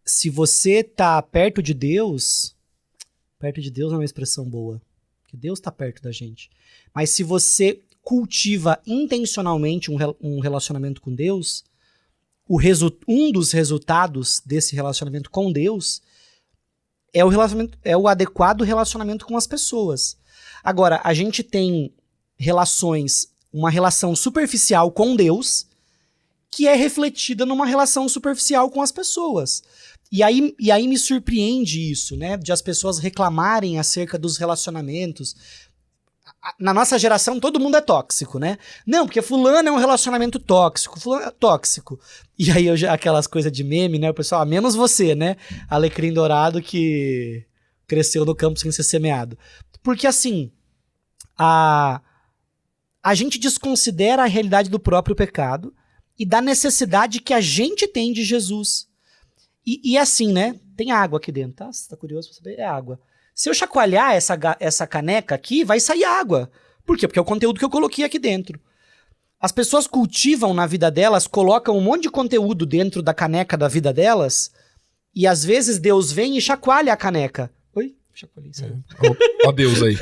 Se você tá perto de Deus é uma expressão boa, que Deus tá perto da gente. Mas se você cultiva intencionalmente um relacionamento com Deus, um dos resultados desse relacionamento com Deus é o adequado relacionamento com as pessoas. Agora, a gente tem uma relação superficial com Deus, que é refletida numa relação superficial com as pessoas. E aí me surpreende isso, né? De as pessoas reclamarem acerca dos relacionamentos. Na nossa geração, todo mundo é tóxico, né? Não, porque fulano é um relacionamento tóxico, fulano é tóxico. E aí, aquelas coisas de meme, né? O pessoal, menos você, né? Alecrim dourado que cresceu no campo sem ser semeado. Porque, assim, a gente desconsidera a realidade do próprio pecado e da necessidade que a gente tem de Jesus. E assim, né? Tem água aqui dentro, tá? Você tá curioso pra saber? É água. Se eu chacoalhar essa caneca aqui, vai sair água. Por quê? Porque é o conteúdo que eu coloquei aqui dentro. As pessoas cultivam na vida delas, colocam um monte de conteúdo dentro da caneca da vida delas, e às vezes Deus vem e chacoalha a caneca. Oi? Chacoalhei. Ó Deus aí.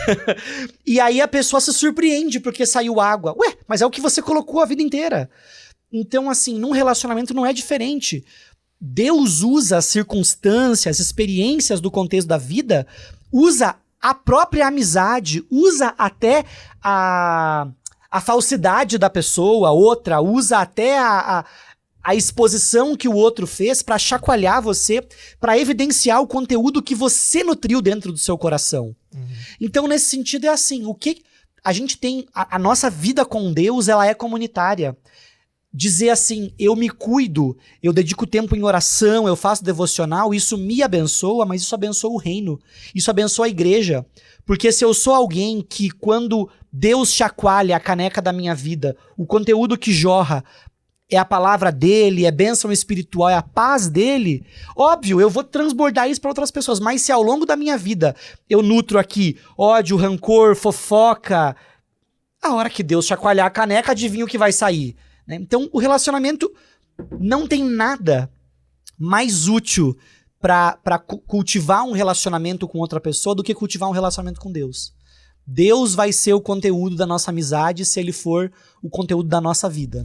E aí a pessoa se surpreende porque saiu água. Ué, mas é o que você colocou a vida inteira. Então, assim, num relacionamento não é diferente. Deus usa as circunstâncias, as experiências do contexto da vida, usa a própria amizade, usa até a falsidade da pessoa, outra, usa até a exposição que o outro fez para chacoalhar você, para evidenciar o conteúdo que você nutriu dentro do seu coração. Uhum. Então, nesse sentido, é assim, o que a gente tem, a nossa vida com Deus, ela é comunitária. Dizer assim, eu me cuido, eu dedico tempo em oração, eu faço devocional, isso me abençoa, mas isso abençoa o reino, isso abençoa a igreja. Porque se eu sou alguém que, quando Deus chacoalha a caneca da minha vida, o conteúdo que jorra é a palavra dele, é bênção espiritual, é a paz dele, óbvio, eu vou transbordar isso para outras pessoas. Mas se ao longo da minha vida eu nutro aqui ódio, rancor, fofoca, a hora que Deus chacoalhar a caneca, adivinha o que vai sair? Então, o relacionamento não tem nada mais útil para cultivar um relacionamento com outra pessoa do que cultivar um relacionamento com Deus. Deus vai ser o conteúdo da nossa amizade se ele for o conteúdo da nossa vida.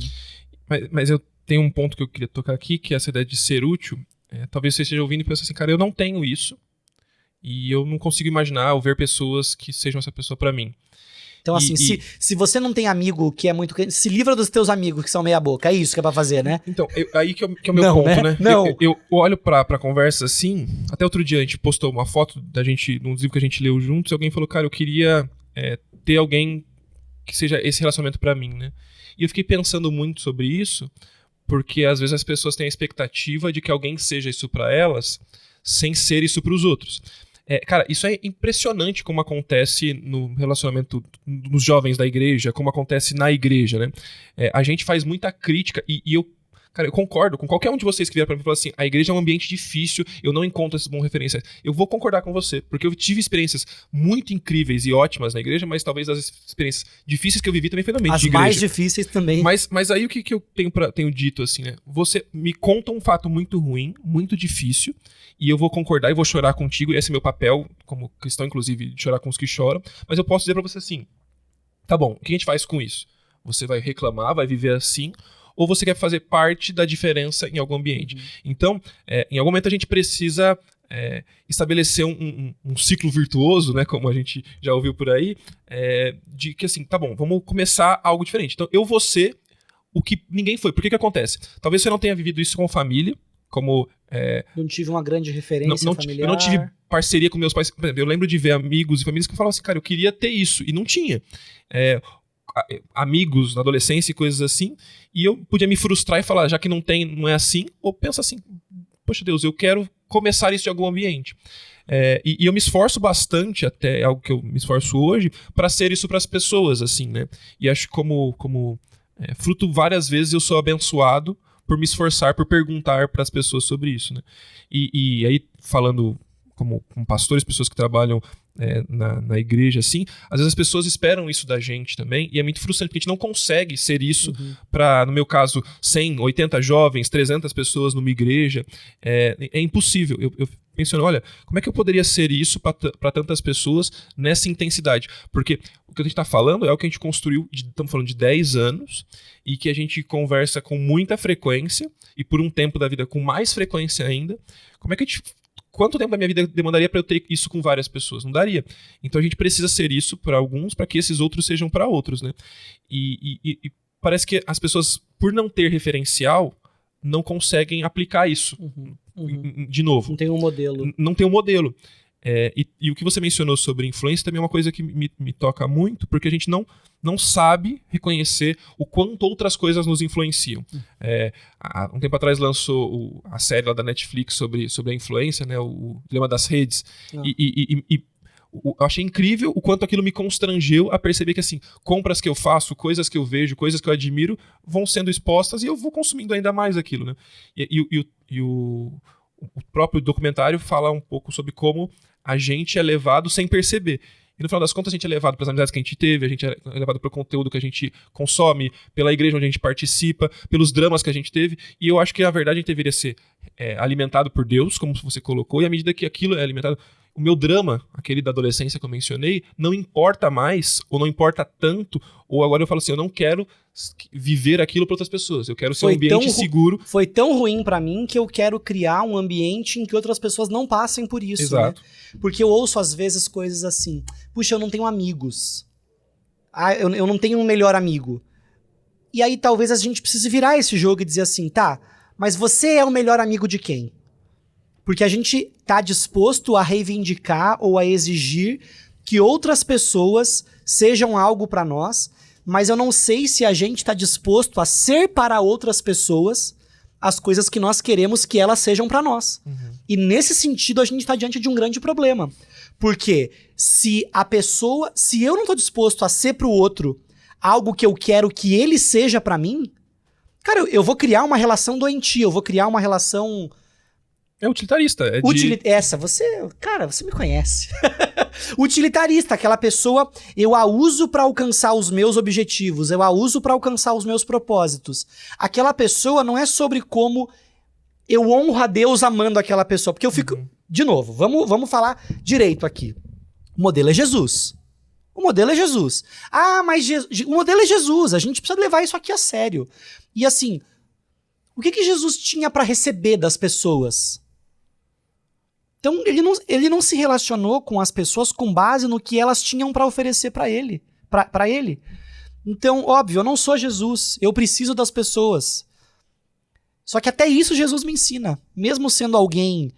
Mas eu tenho um ponto que eu queria tocar aqui, que é essa ideia de ser útil. Talvez você esteja ouvindo e pense assim, cara, eu não tenho isso e eu não consigo imaginar ou ver pessoas que sejam essa pessoa para mim. Então, assim, se você não tem amigo que é muito... Se livra dos teus amigos que são meia boca. É isso que é pra fazer, né? Então, aí que é o meu ponto, né? Não. Eu olho pra conversa assim... Até outro dia a gente postou uma foto da gente, num livro que a gente leu juntos, e alguém falou, cara, eu queria ter alguém que seja esse relacionamento pra mim, né? E eu fiquei pensando muito sobre isso, porque às vezes as pessoas têm a expectativa de que alguém seja isso pra elas, sem ser isso pros outros. Cara, isso é impressionante como acontece no relacionamento dos jovens da igreja, como acontece na igreja, né? A gente faz muita crítica e eu concordo com qualquer um de vocês que vier pra mim e falar assim, a igreja é um ambiente difícil, eu não encontro essas boas referências. Eu vou concordar com você, porque eu tive experiências muito incríveis e ótimas na igreja, mas talvez as experiências difíceis que eu vivi também foi no ambiente de igreja. As mais difíceis também. Mas aí o que eu tenho dito, assim, né? Você me conta um fato muito ruim, muito difícil, e eu vou concordar e vou chorar contigo, e esse é meu papel, como cristão, inclusive, de chorar com os que choram, mas eu posso dizer pra você assim, tá bom, o que a gente faz com isso? Você vai reclamar, vai viver assim, ou você quer fazer parte da diferença em algum ambiente? Uhum. Então, em algum momento a gente precisa estabelecer um ciclo virtuoso, né, como a gente já ouviu por aí, de que assim, tá bom, vamos começar algo diferente. Então, eu vou ser o que ninguém foi. Por que acontece? Talvez você não tenha vivido isso com família, como... não tive uma grande referência familiar. Eu não tive parceria com meus pais. Por exemplo, eu lembro de ver amigos e famílias que falavam assim, cara, eu queria ter isso, e não tinha. Amigos na adolescência e coisas assim, e eu podia me frustrar e falar, já que não é assim, ou pensa assim, poxa Deus, eu quero começar isso de algum ambiente. E eu me esforço bastante, até algo que eu me esforço hoje, para ser isso para as pessoas, assim, né? E acho que como fruto, várias vezes eu sou abençoado por me esforçar, por perguntar para as pessoas sobre isso, né? E aí, falando com pastores, pessoas que trabalham na igreja, assim, às vezes as pessoas esperam isso da gente também, e é muito frustrante, porque a gente não consegue ser isso para, no meu caso, 100, 80 jovens, 300 pessoas numa igreja. É impossível. Eu penso, olha, como é que eu poderia ser isso para tantas pessoas nessa intensidade? Porque o que a gente está falando é o que a gente construiu, estamos falando de 10 anos, e que a gente conversa com muita frequência, e por um tempo da vida com mais frequência ainda. Como é que a gente... Quanto tempo da minha vida demandaria para eu ter isso com várias pessoas? Não daria. Então a gente precisa ser isso para alguns, para que esses outros sejam para outros, né? E parece que as pessoas, por não ter referencial, não conseguem aplicar isso de novo. Não tem um modelo. Não tem um modelo. E o que você mencionou sobre influência também é uma coisa que me toca muito, porque a gente não sabe reconhecer o quanto outras coisas nos influenciam. Há um tempo atrás lançou a série lá da Netflix sobre a influência, né, o dilema das redes. E eu achei incrível o quanto aquilo me constrangeu a perceber que, assim, compras que eu faço, coisas que eu vejo, coisas que eu admiro, vão sendo expostas e eu vou consumindo ainda mais aquilo, né? E o próprio documentário fala um pouco sobre como a gente é levado sem perceber. E no final das contas a gente é levado pelas amizades que a gente teve, a gente é levado pelo conteúdo que a gente consome, pela igreja onde a gente participa, pelos dramas que a gente teve. E eu acho que, na verdade, a gente deveria ser alimentado por Deus, como você colocou, e à medida que aquilo é alimentado... O meu drama, aquele da adolescência que eu mencionei, não importa mais, ou não importa tanto, ou agora eu falo assim, eu não quero viver aquilo para outras pessoas, eu quero ser um ambiente seguro. Foi tão ruim para mim que eu quero criar um ambiente em que outras pessoas não passem por isso. Exato. Né? Porque eu ouço às vezes coisas assim, puxa, eu não tenho amigos. Ah, eu não tenho um melhor amigo. E aí talvez a gente precise virar esse jogo e dizer assim, tá, mas você é o melhor amigo de quem? Porque a gente tá disposto a reivindicar ou a exigir que outras pessoas sejam algo para nós, mas eu não sei se a gente tá disposto a ser para outras pessoas as coisas que nós queremos que elas sejam para nós. Uhum. E nesse sentido a gente tá diante de um grande problema. Porque se eu não tô disposto a ser pro outro algo que eu quero que ele seja para mim, cara, eu vou criar uma relação doentia, eu vou criar uma relação... É utilitarista. Cara, você me conhece. Utilitarista, aquela pessoa, eu a uso pra alcançar os meus objetivos, eu a uso pra alcançar os meus propósitos. Aquela pessoa não é sobre como eu honro a Deus amando aquela pessoa, porque eu fico... De novo, vamos falar direito aqui. O modelo é Jesus. O modelo é Jesus. Ah, mas o modelo é Jesus, a gente precisa levar isso aqui a sério. E assim, o que Jesus tinha pra receber das pessoas? Então, ele não se relacionou com as pessoas com base no que elas tinham para oferecer para ele. Então, óbvio, eu não sou Jesus. Eu preciso das pessoas. Só que até isso Jesus me ensina. Mesmo sendo alguém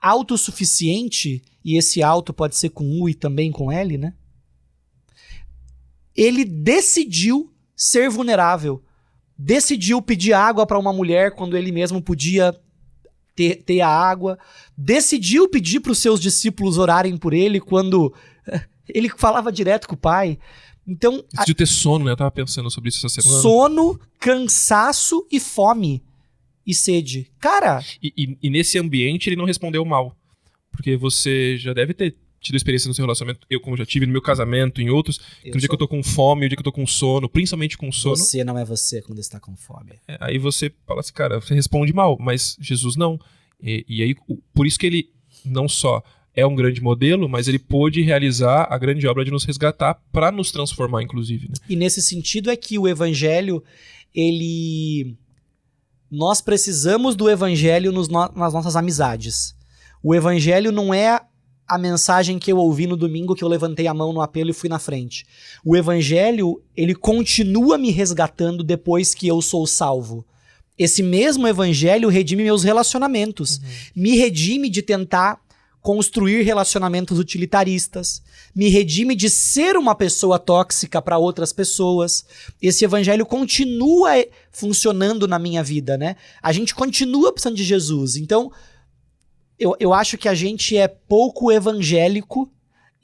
autossuficiente, e esse auto pode ser com U e também com L, né? Ele decidiu ser vulnerável. Decidiu pedir água para uma mulher quando ele mesmo podia... ter a água, decidiu pedir para os seus discípulos orarem por ele quando ele falava direto com o pai. Então, decidiu ter sono, né? Eu tava pensando sobre isso essa semana. Sono, cansaço e fome e sede. Cara... E nesse ambiente ele não respondeu mal. Porque você já deve ter tido experiência no seu relacionamento, eu como já tive no meu casamento, em outros, que no dia que eu tô com fome, o dia que eu tô com sono, principalmente com sono... Você não é você quando está com fome. Aí você fala assim, cara, você responde mal, mas Jesus não. E aí, por isso que ele não só é um grande modelo, mas ele pôde realizar a grande obra de nos resgatar para nos transformar, inclusive. Né? E nesse sentido é que o evangelho, nós precisamos do evangelho nas nossas amizades. O evangelho não é a mensagem que eu ouvi no domingo que eu levantei a mão no apelo e fui na frente. O evangelho, ele continua me resgatando depois que eu sou salvo. Esse mesmo evangelho redime meus relacionamentos. Me redime de tentar construir relacionamentos utilitaristas. Me redime de ser uma pessoa tóxica para outras pessoas. Esse evangelho continua funcionando na minha vida, né? A gente continua precisando de Jesus. Então, eu acho que a gente é pouco evangélico,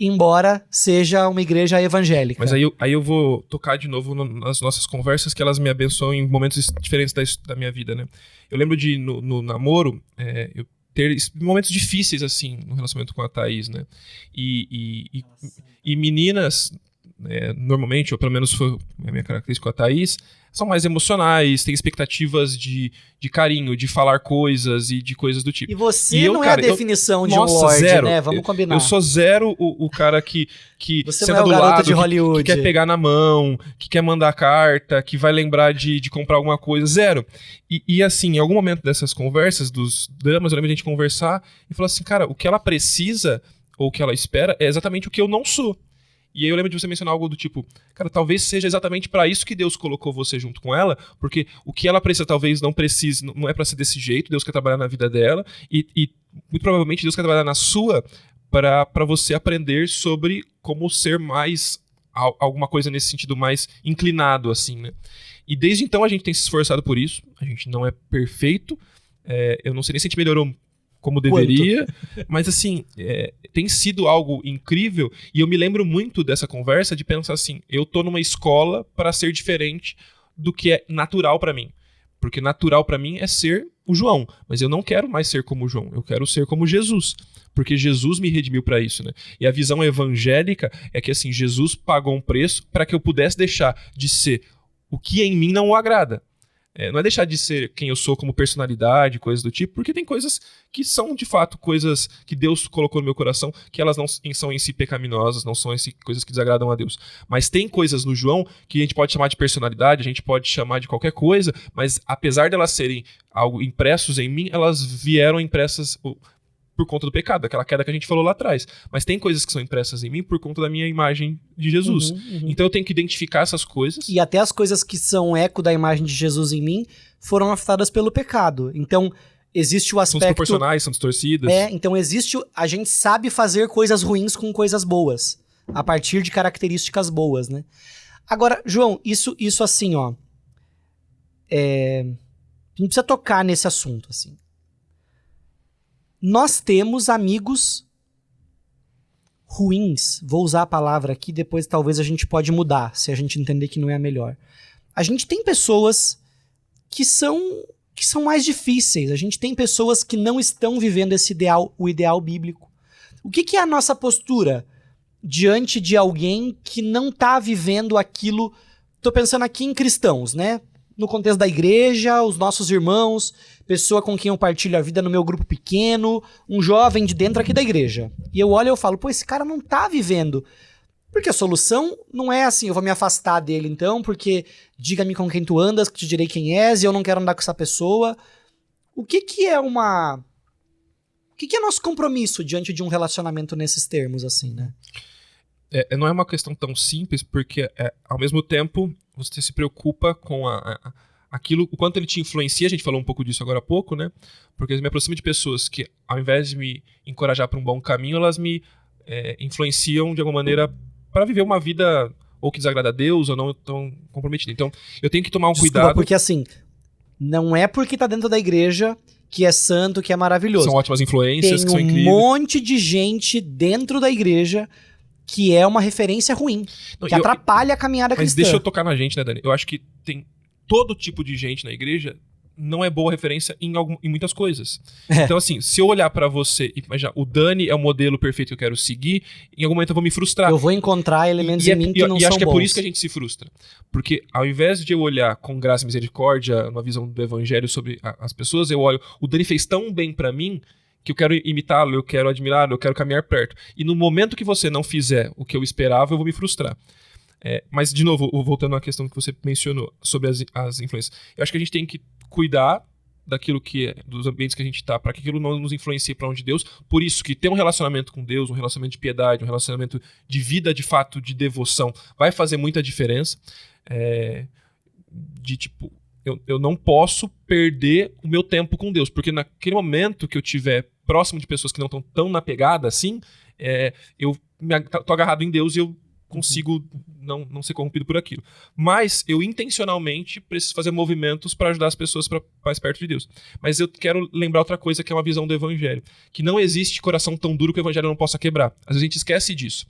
embora seja uma igreja evangélica. Mas aí eu vou tocar de novo nas nossas conversas, que elas me abençoam em momentos diferentes da minha vida, né? Eu lembro de, no namoro, eu ter momentos difíceis, assim, no relacionamento com a Thaís, né? E meninas, normalmente, ou pelo menos foi a minha característica com a Thaís, são mais emocionais, têm expectativas de carinho, de falar coisas e de coisas do tipo. E você não é a definição de um lorde, zero, né? Vamos combinar. Eu sou zero o cara que você senta não é o do garoto lado, de Hollywood. que quer pegar na mão, que quer mandar carta, que vai lembrar de comprar alguma coisa. Zero. E assim, em algum momento dessas conversas, dos dramas, eu lembro de a gente conversar e falar assim, cara, o que ela precisa ou o que ela espera é exatamente o que eu não sou. E aí eu lembro de você mencionar algo do tipo, cara, talvez seja exatamente pra isso que Deus colocou você junto com ela, porque o que ela precisa talvez não precise, não é pra ser desse jeito, Deus quer trabalhar na vida dela, e muito provavelmente Deus quer trabalhar na sua pra você aprender sobre como ser mais, alguma coisa nesse sentido mais inclinado, assim, né? E desde então a gente tem se esforçado por isso, a gente não é perfeito, eu não sei nem se a gente melhorou como deveria, mas assim, tem sido algo incrível, e eu me lembro muito dessa conversa de pensar assim, eu tô numa escola para ser diferente do que é natural para mim, porque natural para mim é ser o João, mas eu não quero mais ser como o João, eu quero ser como Jesus, porque Jesus me redimiu para isso, né? E a visão evangélica é que assim, Jesus pagou um preço para que eu pudesse deixar de ser o que em mim não o agrada. Não é deixar de ser quem eu sou como personalidade, coisas do tipo, porque tem coisas que são, de fato, coisas que Deus colocou no meu coração, que elas não são em si pecaminosas, não são coisas que desagradam a Deus. Mas tem coisas no João que a gente pode chamar de personalidade, a gente pode chamar de qualquer coisa, mas apesar de elas serem algo impressos em mim, elas vieram impressas por conta do pecado, daquela queda que a gente falou lá atrás. Mas tem coisas que são impressas em mim por conta da minha imagem de Jesus. Então eu tenho que identificar essas coisas. E até as coisas que são eco da imagem de Jesus em mim foram afetadas pelo pecado. Então existe o aspecto... São desproporcionais, são distorcidas. Então existe... A gente sabe fazer coisas ruins com coisas boas. A partir de características boas, né? Agora, João, isso assim, ó... A gente precisa tocar nesse assunto, assim. Nós temos amigos ruins. Vou usar a palavra aqui, depois talvez a gente pode mudar, se a gente entender que não é a melhor. A gente tem pessoas que são mais difíceis. A gente tem pessoas que não estão vivendo esse ideal, o ideal bíblico. O que é a nossa postura diante de alguém que não está vivendo aquilo? Tô pensando aqui em cristãos, né? No contexto da igreja, os nossos irmãos, pessoa com quem eu partilho a vida no meu grupo pequeno, um jovem de dentro aqui da igreja. E eu olho e eu falo, pô, esse cara não tá vivendo. Porque a solução não é assim, eu vou me afastar dele então, porque diga-me com quem tu andas, que te direi quem és, e eu não quero andar com essa pessoa. O que é nosso compromisso diante de um relacionamento nesses termos, assim, né? Não é uma questão tão simples, porque ao mesmo tempo você se preocupa com aquilo, o quanto ele te influencia, a gente falou um pouco disso agora há pouco, né? Porque eu me aproximo de pessoas que, ao invés de me encorajar para um bom caminho, elas me influenciam de alguma maneira para viver uma vida ou que desagrada a Deus ou não tão comprometida. Então, eu tenho que tomar um cuidado. Porque assim, não é porque tá dentro da igreja que é santo, que é maravilhoso. São ótimas influências, que são incríveis. Tem um monte de gente dentro da igreja que é uma referência ruim, que atrapalha a caminhada cristã. Mas deixa eu tocar na gente, né, Dani? Eu acho que tem todo tipo de gente na igreja não é boa referência em muitas coisas. Então, assim, se eu olhar pra você e imaginar, o Dani é o modelo perfeito que eu quero seguir, em algum momento eu vou me frustrar. Eu vou encontrar elementos em mim que não são bons. E acho que é por isso que a gente se frustra. Porque ao invés de eu olhar com graça e misericórdia, uma visão do evangelho sobre as pessoas, eu olho, o Dani fez tão bem pra mim que eu quero imitá-lo, eu quero admirá-lo, eu quero caminhar perto. E no momento que você não fizer o que eu esperava, eu vou me frustrar. Mas, de novo, voltando à questão que você mencionou sobre as influências. Eu acho que a gente tem que cuidar daquilo que dos ambientes que a gente está, para que aquilo não nos influencie para onde Deus. Por isso que ter um relacionamento com Deus, um relacionamento de piedade, um relacionamento de vida, de fato, de devoção, vai fazer muita diferença. Eu não posso perder o meu tempo com Deus, porque naquele momento que eu estiver próximo de pessoas que não estão tão na pegada assim, eu tô agarrado em Deus e eu consigo não ser corrompido por aquilo. Mas eu intencionalmente preciso fazer movimentos para ajudar as pessoas para mais perto de Deus. Mas eu quero lembrar outra coisa, que é uma visão do evangelho, que não existe coração tão duro que o evangelho não possa quebrar. Às vezes a gente esquece disso.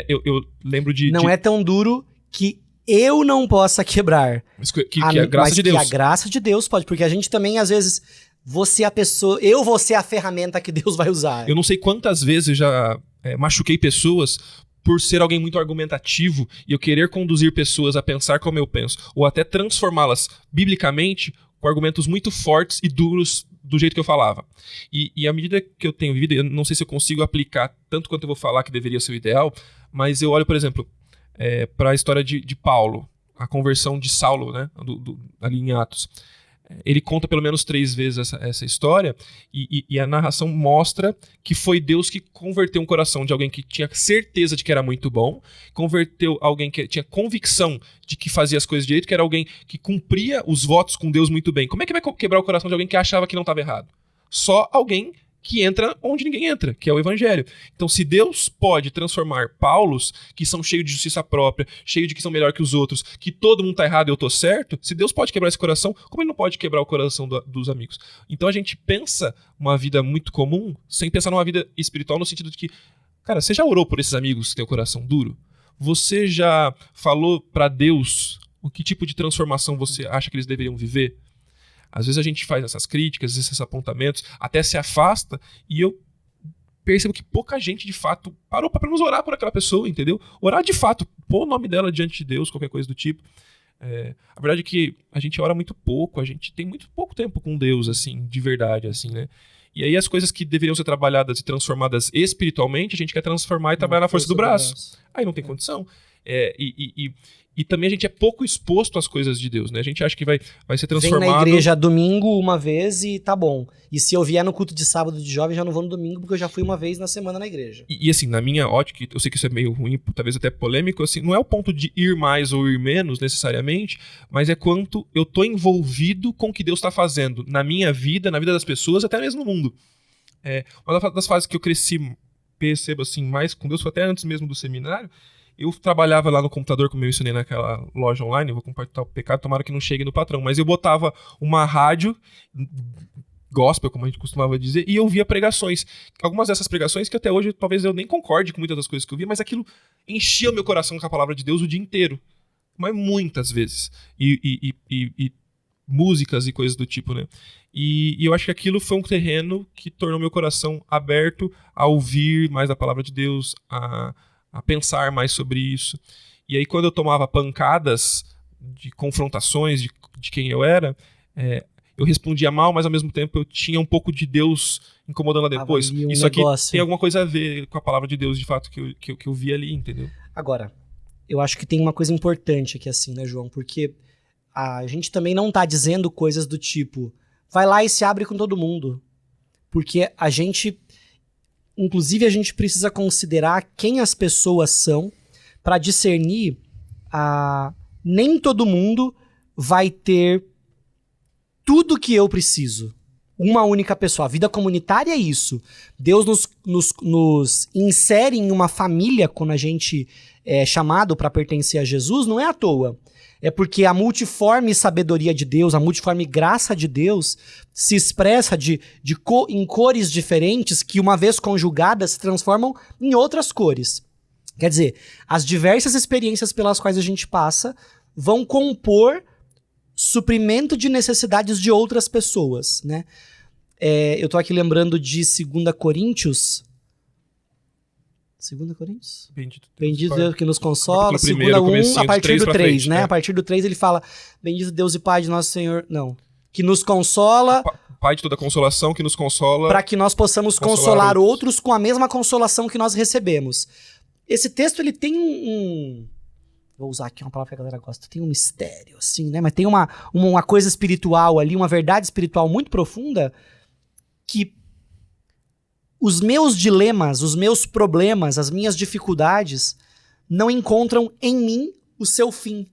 Eu lembro de... Não é tão duro que eu não possa quebrar. Mas que a graça de Deus. Que a graça de Deus pode, porque a gente também, às vezes, você é a pessoa... Eu vou ser a ferramenta que Deus vai usar. Eu não sei quantas vezes eu já machuquei pessoas por ser alguém muito argumentativo e eu querer conduzir pessoas a pensar como eu penso, ou até transformá-las biblicamente com argumentos muito fortes e duros do jeito que eu falava. E à medida que eu tenho vivido, eu não sei se eu consigo aplicar tanto quanto eu vou falar que deveria ser o ideal, mas eu olho, por exemplo, para a história de Paulo, a conversão de Saulo, né, ali em Atos. Ele conta pelo menos 3 vezes essa história e a narração mostra que foi Deus que converteu um coração de alguém que tinha certeza de que era muito bom, converteu alguém que tinha convicção de que fazia as coisas direito, que era alguém que cumpria os votos com Deus muito bem. Como é que vai quebrar o coração de alguém que achava que não estava errado? Só alguém que entra onde ninguém entra, que é o evangelho. Então, se Deus pode transformar Paulos, que são cheios de justiça própria, cheios de que são melhor que os outros, que todo mundo tá errado e eu tô certo, se Deus pode quebrar esse coração, como ele não pode quebrar o coração dos amigos? Então a gente pensa uma vida muito comum, sem pensar numa vida espiritual, no sentido de que, cara, você já orou por esses amigos que têm o coração duro? Você já falou pra Deus o que tipo de transformação você acha que eles deveriam viver? Às vezes a gente faz essas críticas, esses apontamentos, até se afasta, e eu percebo que pouca gente, de fato, parou para nos orar por aquela pessoa, entendeu? Orar de fato, pôr o nome dela diante de Deus, qualquer coisa do tipo. A verdade é que a gente ora muito pouco, a gente tem muito pouco tempo com Deus, assim, de verdade, assim, né? E aí as coisas que deveriam ser trabalhadas e transformadas espiritualmente, a gente quer transformar e trabalhar na força do braço. Aí não tem condição. E também a gente é pouco exposto às coisas de Deus, né? A gente acha que vai ser transformado... Vem na igreja domingo uma vez e tá bom. E se eu vier no culto de sábado de jovem, já não vou no domingo, porque eu já fui uma vez na semana na igreja. E assim, na minha ótica, eu sei que isso é meio ruim, talvez até polêmico, assim, não é o ponto de ir mais ou ir menos, necessariamente, mas é quanto eu tô envolvido com o que Deus tá fazendo na minha vida, na vida das pessoas, até mesmo no mundo. Uma das fases que eu cresci, percebo assim, mais com Deus, foi até antes mesmo do seminário. Eu trabalhava lá no computador, como eu mencionei naquela loja online, eu vou compartilhar o pecado, tomara que não chegue no patrão, mas eu botava uma rádio, gospel, como a gente costumava dizer, e eu via pregações. Algumas dessas pregações que até hoje talvez eu nem concorde com muitas das coisas que eu via, mas aquilo enchia o meu coração com a palavra de Deus o dia inteiro. Mas muitas vezes. E músicas e coisas do tipo, né? E eu acho que aquilo foi um terreno que tornou meu coração aberto a ouvir mais a palavra de Deus, a pensar mais sobre isso. E aí quando eu tomava pancadas de confrontações de quem eu era, eu respondia mal, mas ao mesmo tempo eu tinha um pouco de Deus incomodando lá depois. Isso aqui tem alguma coisa a ver com a palavra de Deus, de fato, que eu vi ali, entendeu? Agora, eu acho que tem uma coisa importante aqui assim, né, João? Porque a gente também não tá dizendo coisas do tipo, vai lá e se abre com todo mundo. Porque a gente... Inclusive, a gente precisa considerar quem as pessoas são para discernir nem todo mundo vai ter tudo que eu preciso. Uma única pessoa. A vida comunitária é isso. Deus nos insere em uma família quando a gente é chamado para pertencer a Jesus, não é à toa. É porque a multiforme sabedoria de Deus, a multiforme graça de Deus se expressa em cores diferentes que, uma vez conjugadas, se transformam em outras cores. Quer dizer, as diversas experiências pelas quais a gente passa vão compor suprimento de necessidades de outras pessoas, né? Eu tô aqui lembrando de 2 Coríntios... 2 Coríntios? Bendito Deus que nos consola. 2 a partir do 3, né? A partir do 3 ele fala, bendito Deus e Pai de nosso Senhor... Não. Que nos consola... Pai de toda consolação, que nos consola... Para que nós possamos consolar outros com a mesma consolação que nós recebemos. Esse texto, ele tem Vou usar aqui uma palavra que a galera gosta. Tem um mistério, assim, né? Mas tem uma coisa espiritual ali, uma verdade espiritual muito profunda que... Os meus dilemas, os meus problemas, as minhas dificuldades não encontram em mim o seu fim.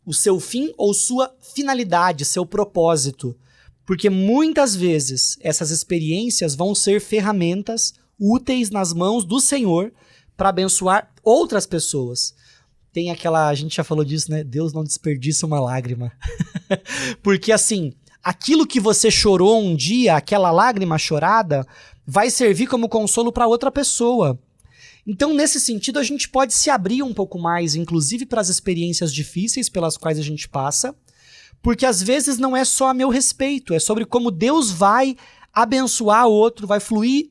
O seu fim ou sua finalidade, seu propósito. Porque muitas vezes essas experiências vão ser ferramentas úteis nas mãos do Senhor para abençoar outras pessoas. Tem aquela... A gente já falou disso, né? Deus não desperdiça uma lágrima. Porque assim, aquilo que você chorou um dia, aquela lágrima chorada... vai servir como consolo para outra pessoa. Então, nesse sentido, a gente pode se abrir um pouco mais, inclusive para as experiências difíceis pelas quais a gente passa, porque às vezes não é só a meu respeito, é sobre como Deus vai abençoar o outro, vai fluir...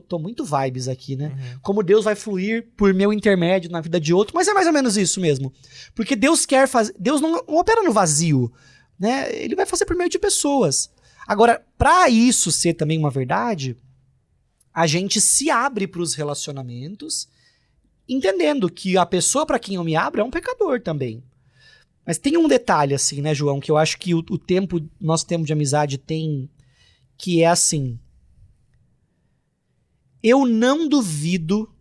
Tô muito vibes aqui, né? Uhum. Como Deus vai fluir por meu intermédio na vida de outro, mas é mais ou menos isso mesmo. Porque Deus quer fazer... Deus não opera no vazio, né? Ele vai fazer por meio de pessoas. Agora, para isso ser também uma verdade, a gente se abre para os relacionamentos, entendendo que a pessoa para quem eu me abro é um pecador também. Mas tem um detalhe, assim, né, João, que eu acho que nosso tempo de amizade tem, que é assim, eu não duvido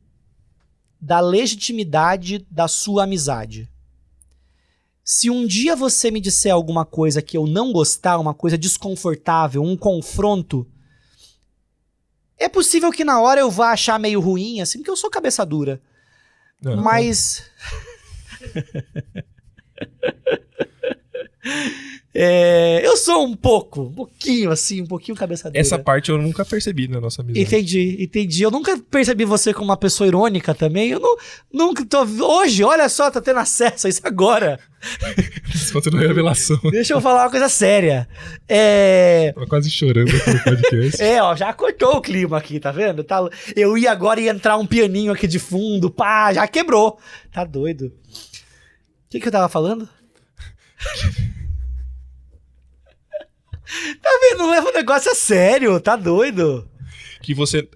da legitimidade da sua amizade. Se um dia você me disser alguma coisa que eu não gostar, uma coisa desconfortável, um confronto, É possível que na hora eu vá achar meio ruim, assim, porque eu sou cabeça dura. Não. Mas... eu sou um pouquinho assim, um pouquinho cabeça dura. Essa parte eu nunca percebi na nossa amizade. Entendi. Eu nunca percebi você como uma pessoa irônica também. Eu nunca tô... Hoje, olha só, tá tendo acesso a isso agora. Isso conta uma revelação. Deixa eu falar uma coisa séria. Tava quase chorando aqui no podcast. Já cortou o clima aqui, tá vendo? Eu ia agora entrar um pianinho aqui de fundo, pá, já quebrou. Tá doido. O que eu tava falando? Tá vendo? Não leva o negócio a sério, tá doido. Que você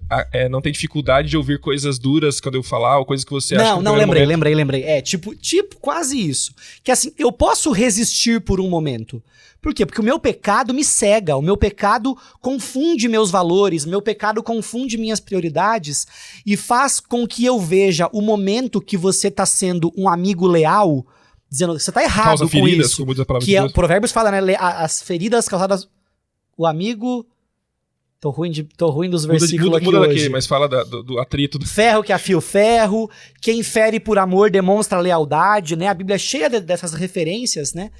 não tem dificuldade de ouvir coisas duras quando eu falar, ou coisas que você acha que Não, lembrei. Tipo quase isso. Que assim, eu posso resistir por um momento. Por quê? Porque o meu pecado me cega, o meu pecado confunde meus valores, meu pecado confunde minhas prioridades e faz com que eu veja o momento que você tá sendo um amigo leal, dizendo que você tá errado causa com feridas, isso. como diz a palavra Que de Deus. Provérbios fala, né? As feridas causadas... O amigo... Tô ruim dos versículos aqui muda hoje. daqui, mas fala do atrito. Ferro que afia o ferro, quem fere por amor demonstra lealdade, né? A Bíblia é cheia dessas referências, né?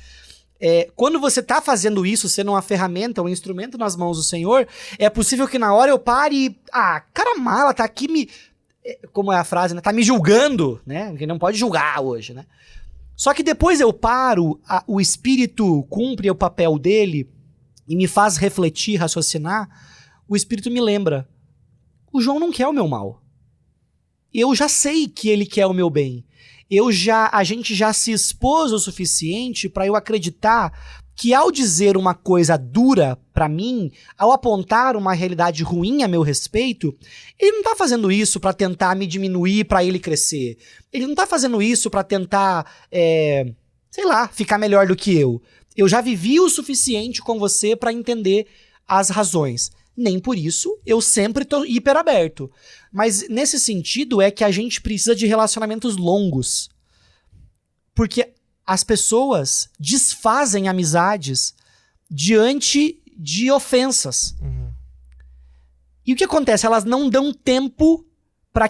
Quando você tá fazendo isso, sendo uma ferramenta, um instrumento nas mãos do Senhor, é possível que na hora eu pare e... cara mala, tá aqui como é a frase, né? Tá me julgando, né? Porque não pode julgar hoje, né? Só que depois eu paro, o Espírito cumpre o papel dele e me faz refletir, raciocinar. O Espírito me lembra, o João não quer o meu mal. Eu já sei que ele quer o meu bem. A gente já se expôs o suficiente para eu acreditar que ao dizer uma coisa dura para mim, ao apontar uma realidade ruim a meu respeito, ele não tá fazendo isso para tentar me diminuir para ele crescer. Ele não tá fazendo isso para tentar, ficar melhor do que eu. Eu já vivi o suficiente com você para entender as razões. Nem por isso eu sempre tô hiper aberto. Mas nesse sentido é que a gente precisa de relacionamentos longos. Porque as pessoas desfazem amizades diante de ofensas. Uhum. E o que acontece? Elas não dão tempo para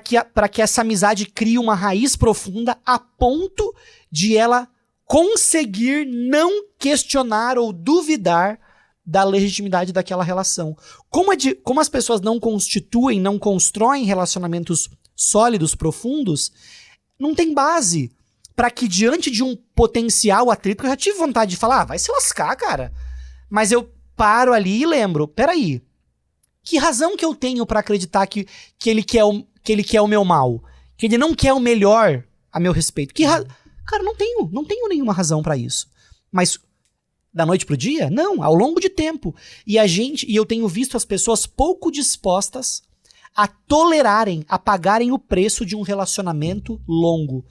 que essa amizade crie uma raiz profunda a ponto de ela conseguir não questionar ou duvidar da legitimidade daquela relação. Como as pessoas não constroem relacionamentos sólidos, profundos, não tem base para que diante de um potencial atrito, eu já tive vontade de falar, vai se lascar, cara. Mas eu paro ali e lembro, peraí, que razão que eu tenho para acreditar que ele quer o meu mal? Que ele não quer o melhor a meu respeito? Cara, não tenho nenhuma razão para isso. Mas da noite pro dia? Não, ao longo de tempo. E eu tenho visto as pessoas pouco dispostas a tolerarem, a pagarem o preço de um relacionamento longo,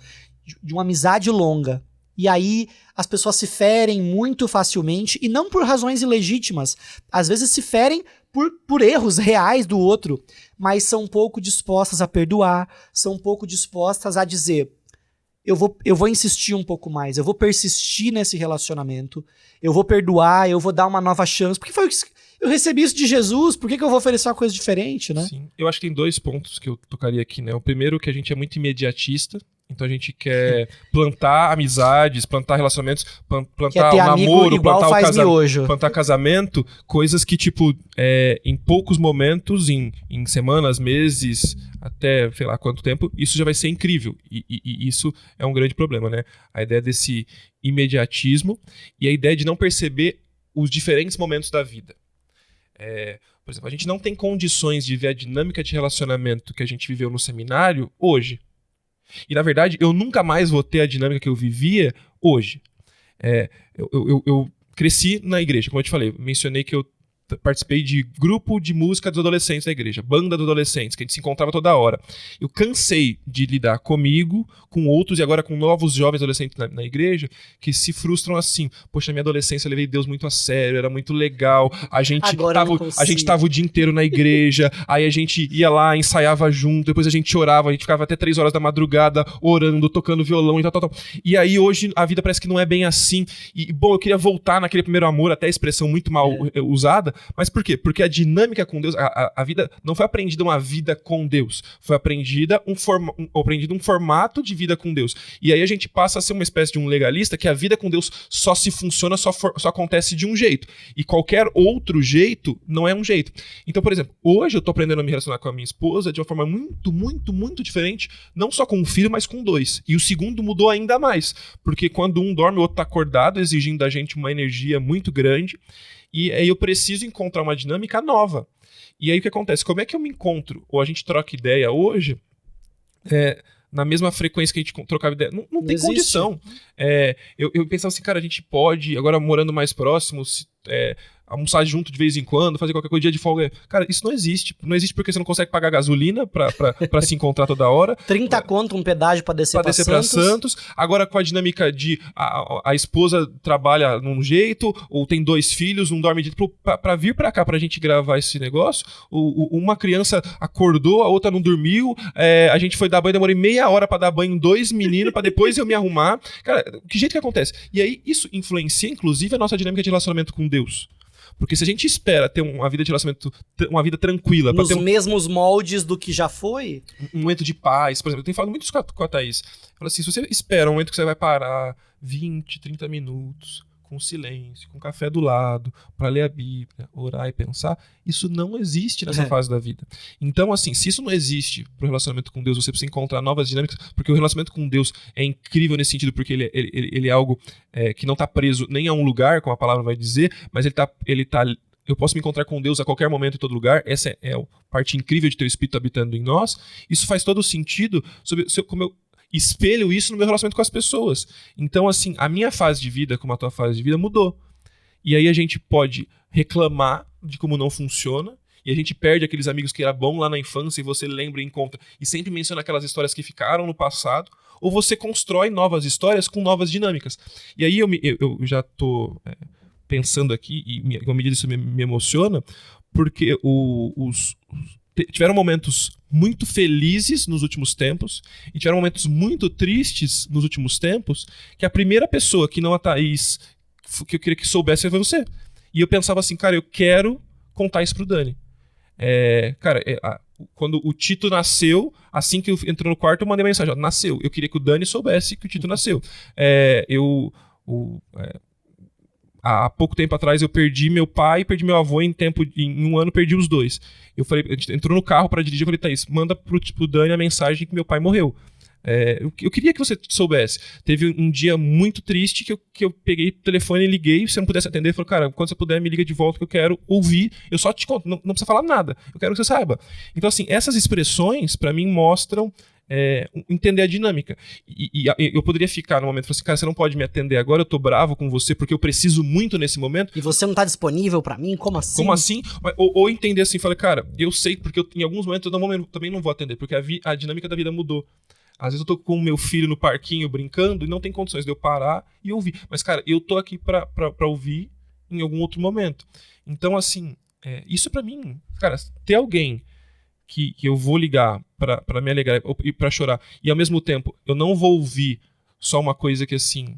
de uma amizade longa. E aí as pessoas se ferem muito facilmente, e não por razões ilegítimas. Às vezes se ferem por erros reais do outro, mas são pouco dispostas a perdoar, são pouco dispostas a dizer... Eu vou insistir um pouco mais, eu vou persistir nesse relacionamento, eu vou perdoar, eu vou dar uma nova chance, porque eu recebi isso de Jesus, por que eu vou oferecer uma coisa diferente, né? Sim, eu acho que tem 2 pontos que eu tocaria aqui, né? O primeiro que a gente é muito imediatista, então a gente quer plantar amizades, plantar relacionamentos, plantar o namoro, plantar casamento, coisas que, tipo, em poucos momentos, em semanas, meses, até, sei lá quanto tempo, isso já vai ser incrível. E isso é um grande problema, né? A ideia desse imediatismo e a ideia de não perceber os diferentes momentos da vida. Por exemplo, a gente não tem condições de ver a dinâmica de relacionamento que a gente viveu no seminário hoje. E, na verdade, eu nunca mais vou ter a dinâmica que eu vivia hoje. Eu cresci na igreja, como eu te falei. Mencionei que eu participei de grupo de música dos adolescentes da igreja, banda dos adolescentes, que a gente se encontrava toda hora. Eu cansei de lidar comigo, com outros e agora com novos jovens adolescentes na igreja que se frustram assim. Poxa, na minha adolescência eu levei Deus muito a sério, era muito legal, a gente tava o dia inteiro na igreja, aí a gente ia lá, ensaiava junto, depois a gente orava, a gente ficava até 3 horas da madrugada orando, tocando violão e tal. E aí hoje a vida parece que não é bem assim. E bom, eu queria voltar naquele primeiro amor, até a expressão muito mal usada, Mas por quê? Porque a dinâmica com Deus, a vida, não foi aprendida uma vida com Deus, foi aprendida aprendido um formato de vida com Deus. E aí a gente passa a ser uma espécie de um legalista que a vida com Deus só se funciona, só acontece de um jeito. E qualquer outro jeito não é um jeito. Então, por exemplo, hoje eu tô aprendendo a me relacionar com a minha esposa de uma forma muito, muito, muito diferente, não só com um filho, mas com dois. E o segundo mudou ainda mais, porque quando um dorme, o outro tá acordado, exigindo da gente uma energia muito grande, e aí eu preciso encontrar uma dinâmica nova. E aí o que acontece? Como é que eu me encontro? Ou a gente troca ideia hoje, na mesma frequência que a gente trocava ideia? Não tem condição. Eu pensava assim, cara, a gente pode, agora morando mais próximo, almoçar junto de vez em quando, fazer qualquer coisa, dia de folga. Cara, isso não existe. Não existe porque você não consegue pagar gasolina pra se encontrar toda hora. 30 conto um pedágio pra descer pra Santos. Agora com a dinâmica de a esposa trabalha num jeito, ou tem 2 filhos, um dorme de... Pra vir pra cá, pra gente gravar esse negócio, uma criança acordou, a outra não dormiu, a gente foi dar banho, demorei meia hora pra dar banho em 2 meninos, pra depois eu me arrumar. Cara, que jeito que acontece? E aí isso influencia, inclusive, a nossa dinâmica de relacionamento com Deus. Porque se a gente espera ter uma vida de relacionamento, uma vida tranquila... Nos mesmos moldes do que já foi... Um momento de paz, por exemplo, eu tenho falado muito isso com a Thaís. Fala assim, se você espera um momento que você vai parar 20, 30 minutos, com silêncio, com café do lado, para ler a Bíblia, orar e pensar, isso não existe nessa fase da vida. Então, assim, se isso não existe pro relacionamento com Deus, você precisa encontrar novas dinâmicas, porque o relacionamento com Deus é incrível nesse sentido, porque ele é algo que não tá preso nem a um lugar, como a palavra vai dizer, mas ele tá eu posso me encontrar com Deus a qualquer momento, em todo lugar. Essa é a parte incrível de ter o Espírito habitando em nós. Isso faz todo sentido sobre como eu espelho isso no meu relacionamento com as pessoas. Então, assim, a minha fase de vida, como a tua fase de vida, mudou. E aí a gente pode reclamar de como não funciona, e a gente perde aqueles amigos que era bom lá na infância, e você lembra e encontra, e sempre menciona aquelas histórias que ficaram no passado, ou você constrói novas histórias com novas dinâmicas. E aí eu já tô pensando aqui, e à medida isso me emociona, porque tiveram momentos muito felizes nos últimos tempos e tiveram momentos muito tristes nos últimos tempos, que a primeira pessoa que não a Thaís, que eu queria que soubesse, foi você. E eu pensava assim, cara, eu quero contar isso pro Dani. Quando o Tito nasceu, assim que entrou no quarto, eu mandei mensagem, nasceu. Eu queria que o Dani soubesse que o Tito nasceu. Há pouco tempo atrás eu perdi meu pai e perdi meu avô em um ano, perdi os dois. Eu falei, a gente entrou no carro pra dirigir, eu falei, Thaís, manda pro Dani a mensagem que meu pai morreu. Eu queria que você soubesse. Teve um dia muito triste que eu peguei o telefone e liguei, se você não pudesse atender, eu falei, cara, quando você puder me liga de volta que eu quero ouvir, eu só te conto, não precisa falar nada, eu quero que você saiba. Então assim, essas expressões pra mim mostram entender a dinâmica. E eu poderia ficar no momento e falar assim, cara, você não pode me atender agora, eu tô bravo com você porque eu preciso muito nesse momento. E você não tá disponível pra mim? Como assim? Como assim? Ou entender assim, falei, cara, eu sei porque em alguns momentos eu também não vou atender, porque a dinâmica da vida mudou. Às vezes eu tô com o meu filho no parquinho brincando e não tem condições de eu parar e ouvir. Mas, cara, eu tô aqui pra ouvir em algum outro momento. Então, assim, isso pra mim, cara, ter alguém que eu vou ligar pra me alegrar e pra chorar, e ao mesmo tempo eu não vou ouvir só uma coisa que assim,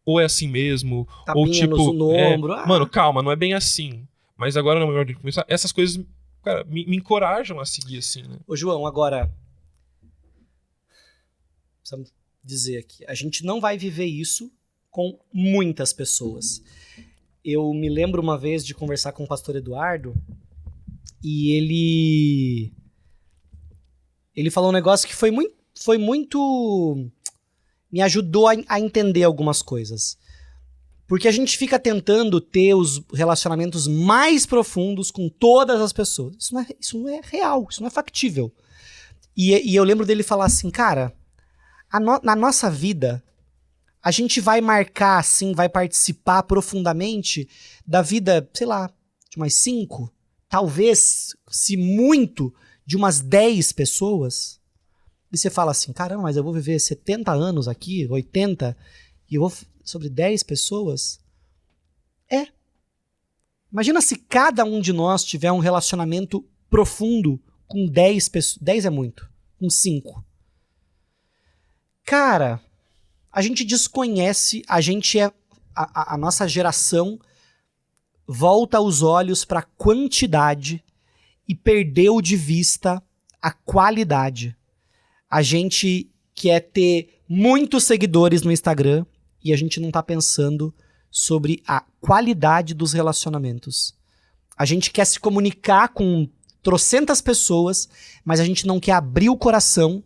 ou é assim mesmo, tapinha ou tipo, no ombro. Mano, calma, não é bem assim. Mas agora não é hora de começar. Essas coisas, cara, me encorajam a seguir assim, né? Ô, João, agora precisamos dizer aqui, a gente não vai viver isso com muitas pessoas. Eu me lembro uma vez de conversar com o pastor Eduardo e ele falou um negócio que foi muito me ajudou a entender algumas coisas. Porque a gente fica tentando ter os relacionamentos mais profundos com todas as pessoas. Isso não é real, isso não é factível. E eu lembro dele falar assim, cara, na nossa vida, a gente vai marcar, assim, vai participar profundamente da vida, sei lá, de umas 5, talvez, se muito, de umas 10 pessoas. E você fala assim, caramba, mas eu vou viver 70 anos aqui, 80, e eu vou sobre 10 pessoas? Imagina se cada um de nós tiver um relacionamento profundo com 10 pessoas. 10 é muito, com 5. Cara, a gente desconhece, a gente a nossa geração volta os olhos para a quantidade e perdeu de vista a qualidade. A gente quer ter muitos seguidores no Instagram e a gente não tá pensando sobre a qualidade dos relacionamentos. A gente quer se comunicar com trocentas pessoas, mas a gente não quer abrir o coração,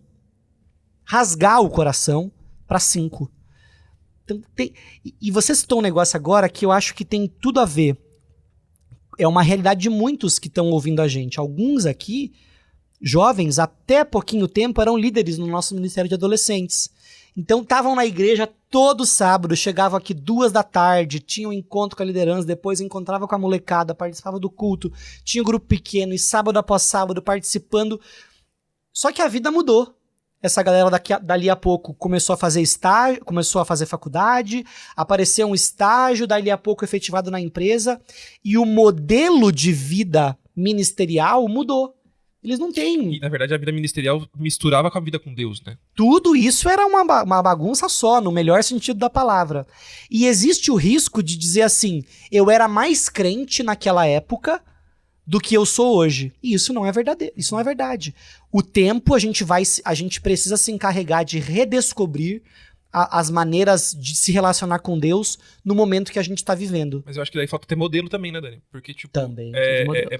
rasgar o coração para 5. Então, e você citou um negócio agora que eu acho que tem tudo a ver. É uma realidade de muitos que estão ouvindo a gente. Alguns aqui, jovens, até pouquinho tempo, eram líderes no nosso Ministério de Adolescentes. Então estavam na igreja todo sábado, chegavam aqui 2 da tarde, tinham um encontro com a liderança, depois encontrava com a molecada, participava do culto, tinha um grupo pequeno e sábado após sábado participando. Só que a vida mudou. Essa galera dali a pouco começou a fazer estágio, começou a fazer faculdade, apareceu um estágio, dali a pouco efetivado na empresa, e o modelo de vida ministerial mudou. Eles não têm... E, na verdade, a vida ministerial misturava com a vida com Deus, né? Tudo isso era uma bagunça só, no melhor sentido da palavra. E existe o risco de dizer assim, eu era mais crente naquela época do que eu sou hoje. E isso não é verdadeiro, isso não é verdade. O tempo a gente precisa se encarregar de redescobrir as maneiras de se relacionar com Deus no momento que a gente está vivendo. Mas eu acho que daí falta ter modelo também, né, Dani? Porque, tipo... Também.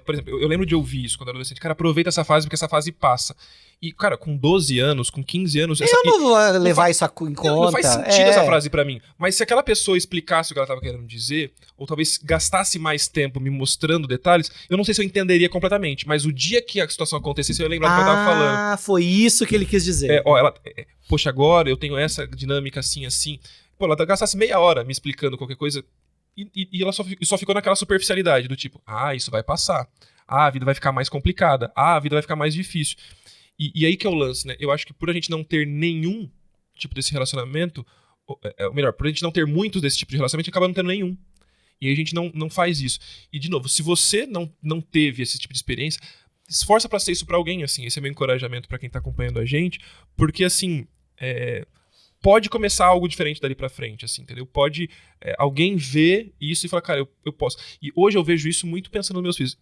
Por exemplo, eu lembro de ouvir isso quando eu era adolescente. Cara, aproveita essa fase porque essa fase passa. E, cara, com 12 anos, com 15 anos... Eu não vou levar isso em conta. Não faz sentido essa frase pra mim. Mas se aquela pessoa explicasse o que ela tava querendo dizer, ou talvez gastasse mais tempo me mostrando detalhes, eu não sei se eu entenderia completamente. Mas o dia que a situação acontecesse, eu ia lembrar do que eu tava falando. Ah, foi isso que ele quis dizer. Poxa, agora eu tenho essa dinâmica assim, assim. Pô, ela gastasse meia hora me explicando qualquer coisa e ela só ficou naquela superficialidade do tipo, isso vai passar. A vida vai ficar mais complicada. A vida vai ficar mais difícil. E aí que é o lance, né? Eu acho que por a gente não ter nenhum tipo desse relacionamento, ou melhor, por a gente não ter muitos desse tipo de relacionamento, a gente acaba não tendo nenhum. E aí a gente não faz isso. E, de novo, se você não teve esse tipo de experiência, esforça pra ser isso pra alguém, assim. Esse é meu encorajamento pra quem tá acompanhando a gente. Porque, assim, pode começar algo diferente dali pra frente, assim, entendeu? Pode alguém ver isso e falar, cara, eu posso. E hoje eu vejo isso muito pensando nos meus filhos.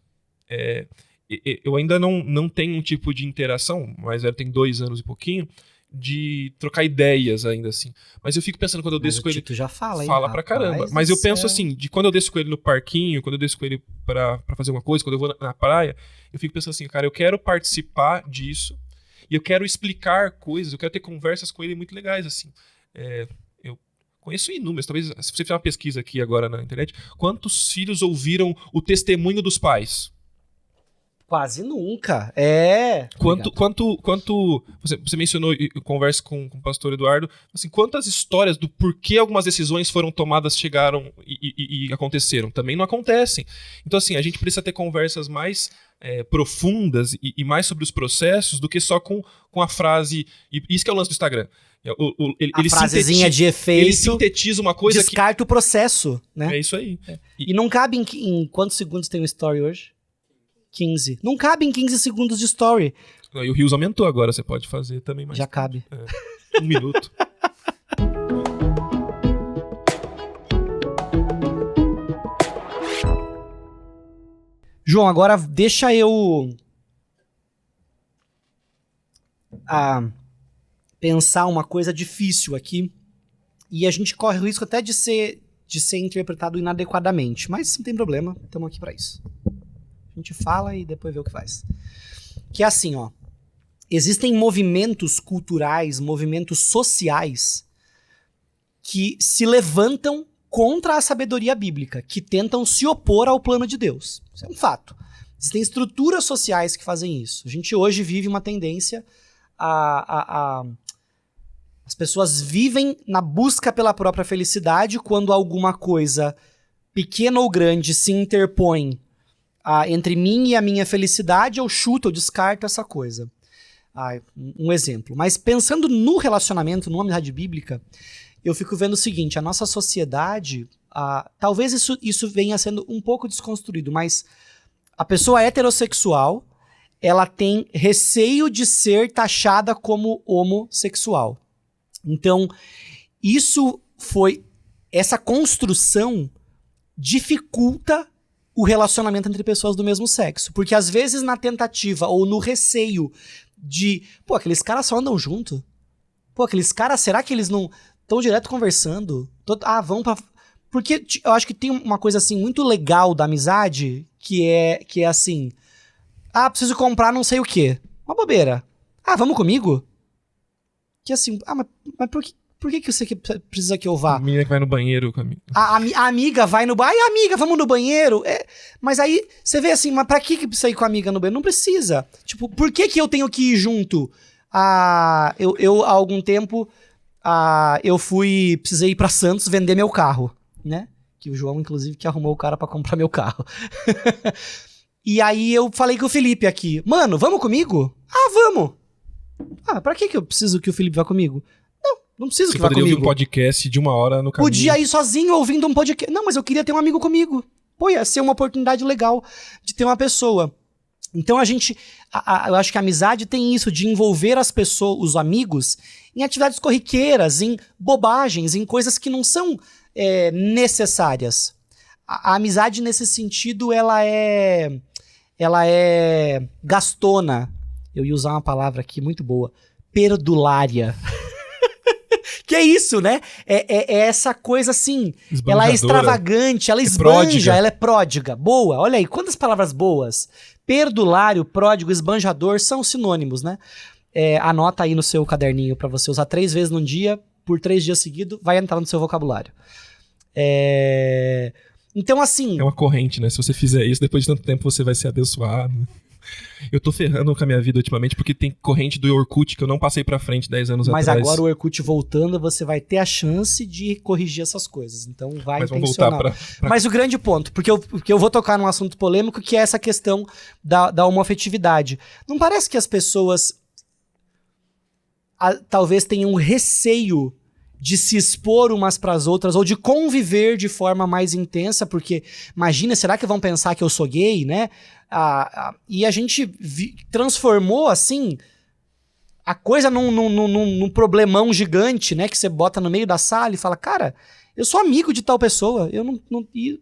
Eu ainda não tenho um tipo de interação, mas ela tem 2 anos e pouquinho, de trocar ideias ainda, assim. Mas eu fico pensando quando eu desço com ele... Tu já fala, hein? Fala pra caramba. Mas eu penso assim, de quando eu desço com ele no parquinho, quando eu desço com ele pra fazer alguma coisa, quando eu vou na praia, eu fico pensando assim, cara, eu quero participar disso e eu quero explicar coisas, eu quero ter conversas com ele muito legais, assim. Eu conheço inúmeros, talvez, se você fizer uma pesquisa aqui agora na internet, quantos filhos ouviram o testemunho dos pais? Quase nunca. Quanto você mencionou e conversa com o pastor Eduardo, assim, quantas histórias do porquê algumas decisões foram tomadas, chegaram e aconteceram? Também não acontecem. Então, assim, a gente precisa ter conversas mais profundas e mais sobre os processos do que só com a frase... E isso que é o lance do Instagram. A frasezinha de efeito. Ele sintetiza uma coisa descarta o processo, né? É isso aí. E não cabe em quantos segundos tem um story hoje? 15. Não cabe em 15 segundos de story. E o Reels aumentou agora, você pode fazer também mais. Já cabe. 1 minuto. João, agora deixa eu pensar uma coisa difícil aqui. E a gente corre o risco até de ser interpretado inadequadamente. Mas não tem problema, estamos aqui para isso. A gente fala e depois vê o que faz. Que é assim, ó. Existem movimentos culturais, movimentos sociais que se levantam contra a sabedoria bíblica, que tentam se opor ao plano de Deus. Isso é um fato. Existem estruturas sociais que fazem isso. A gente hoje vive uma tendência as pessoas vivem na busca pela própria felicidade quando alguma coisa pequena ou grande se interpõe entre mim e a minha felicidade, eu chuto, eu descarto essa coisa. Um exemplo. Mas pensando no relacionamento, numa amizade bíblica, eu fico vendo o seguinte, a nossa sociedade, talvez isso venha sendo um pouco desconstruído, mas a pessoa heterossexual, ela tem receio de ser taxada como homossexual. Então, essa construção dificulta o relacionamento entre pessoas do mesmo sexo. Porque às vezes na tentativa ou no receio de, pô, aqueles caras só andam junto? Pô, aqueles caras, será que eles não estão direto conversando? Vão pra... Porque eu acho que tem uma coisa assim muito legal da amizade, que é assim, preciso comprar não sei o quê. Uma bobeira. Vamos comigo? Que assim, mas por que você precisa que eu vá? A menina que vai no banheiro com a amiga. A amiga vai no banheiro. Amiga, vamos no banheiro? Mas aí você vê assim, mas pra que precisa ir com a amiga no banheiro? Não precisa. Tipo, por que eu tenho que ir junto? Eu há algum tempo, precisei ir pra Santos vender meu carro, né? Que o João, inclusive, que arrumou o cara pra comprar meu carro. E aí eu falei com o Felipe aqui, mano, vamos comigo? Vamos. Pra que eu preciso que o Felipe vá comigo? Não preciso que vá comigo. Você poderia ouvir um podcast de 1 hora no caminho. Podia ir sozinho ouvindo um podcast. Não, mas eu queria ter um amigo comigo. Pô, ia ser uma oportunidade legal de ter uma pessoa. Então eu acho que a amizade tem isso, de envolver as pessoas, os amigos, em atividades corriqueiras, em bobagens, em coisas que não são necessárias. A amizade, nesse sentido, ela é gastona. Eu ia usar uma palavra aqui muito boa. Perdulária. Que é isso, né? É essa coisa assim, ela é extravagante, ela esbanja, ela é pródiga. Boa, olha aí, quantas palavras boas. Perdulário, pródigo, esbanjador são sinônimos, né? Anota aí no seu caderninho pra você usar 3 vezes num dia, por 3 dias seguidos, vai entrar no seu vocabulário. Então, assim... É uma corrente, né? Se você fizer isso, depois de tanto tempo você vai ser abençoado. Eu tô ferrando com a minha vida ultimamente porque tem corrente do Orkut que eu não passei pra frente 10 anos atrás. Mas agora o Orkut voltando, você vai ter a chance de corrigir essas coisas. Então vai intencional. Vamos voltar pra... Mas o grande ponto, porque eu vou tocar num assunto polêmico, que é essa questão da homoafetividade. Não parece que as pessoas talvez tenham receio de se expor umas pras outras ou de conviver de forma mais intensa, porque imagina, será que vão pensar que eu sou gay, né? E a gente transformou, assim, a coisa num problemão gigante, né? Que você bota no meio da sala e fala, cara, eu sou amigo de tal pessoa, e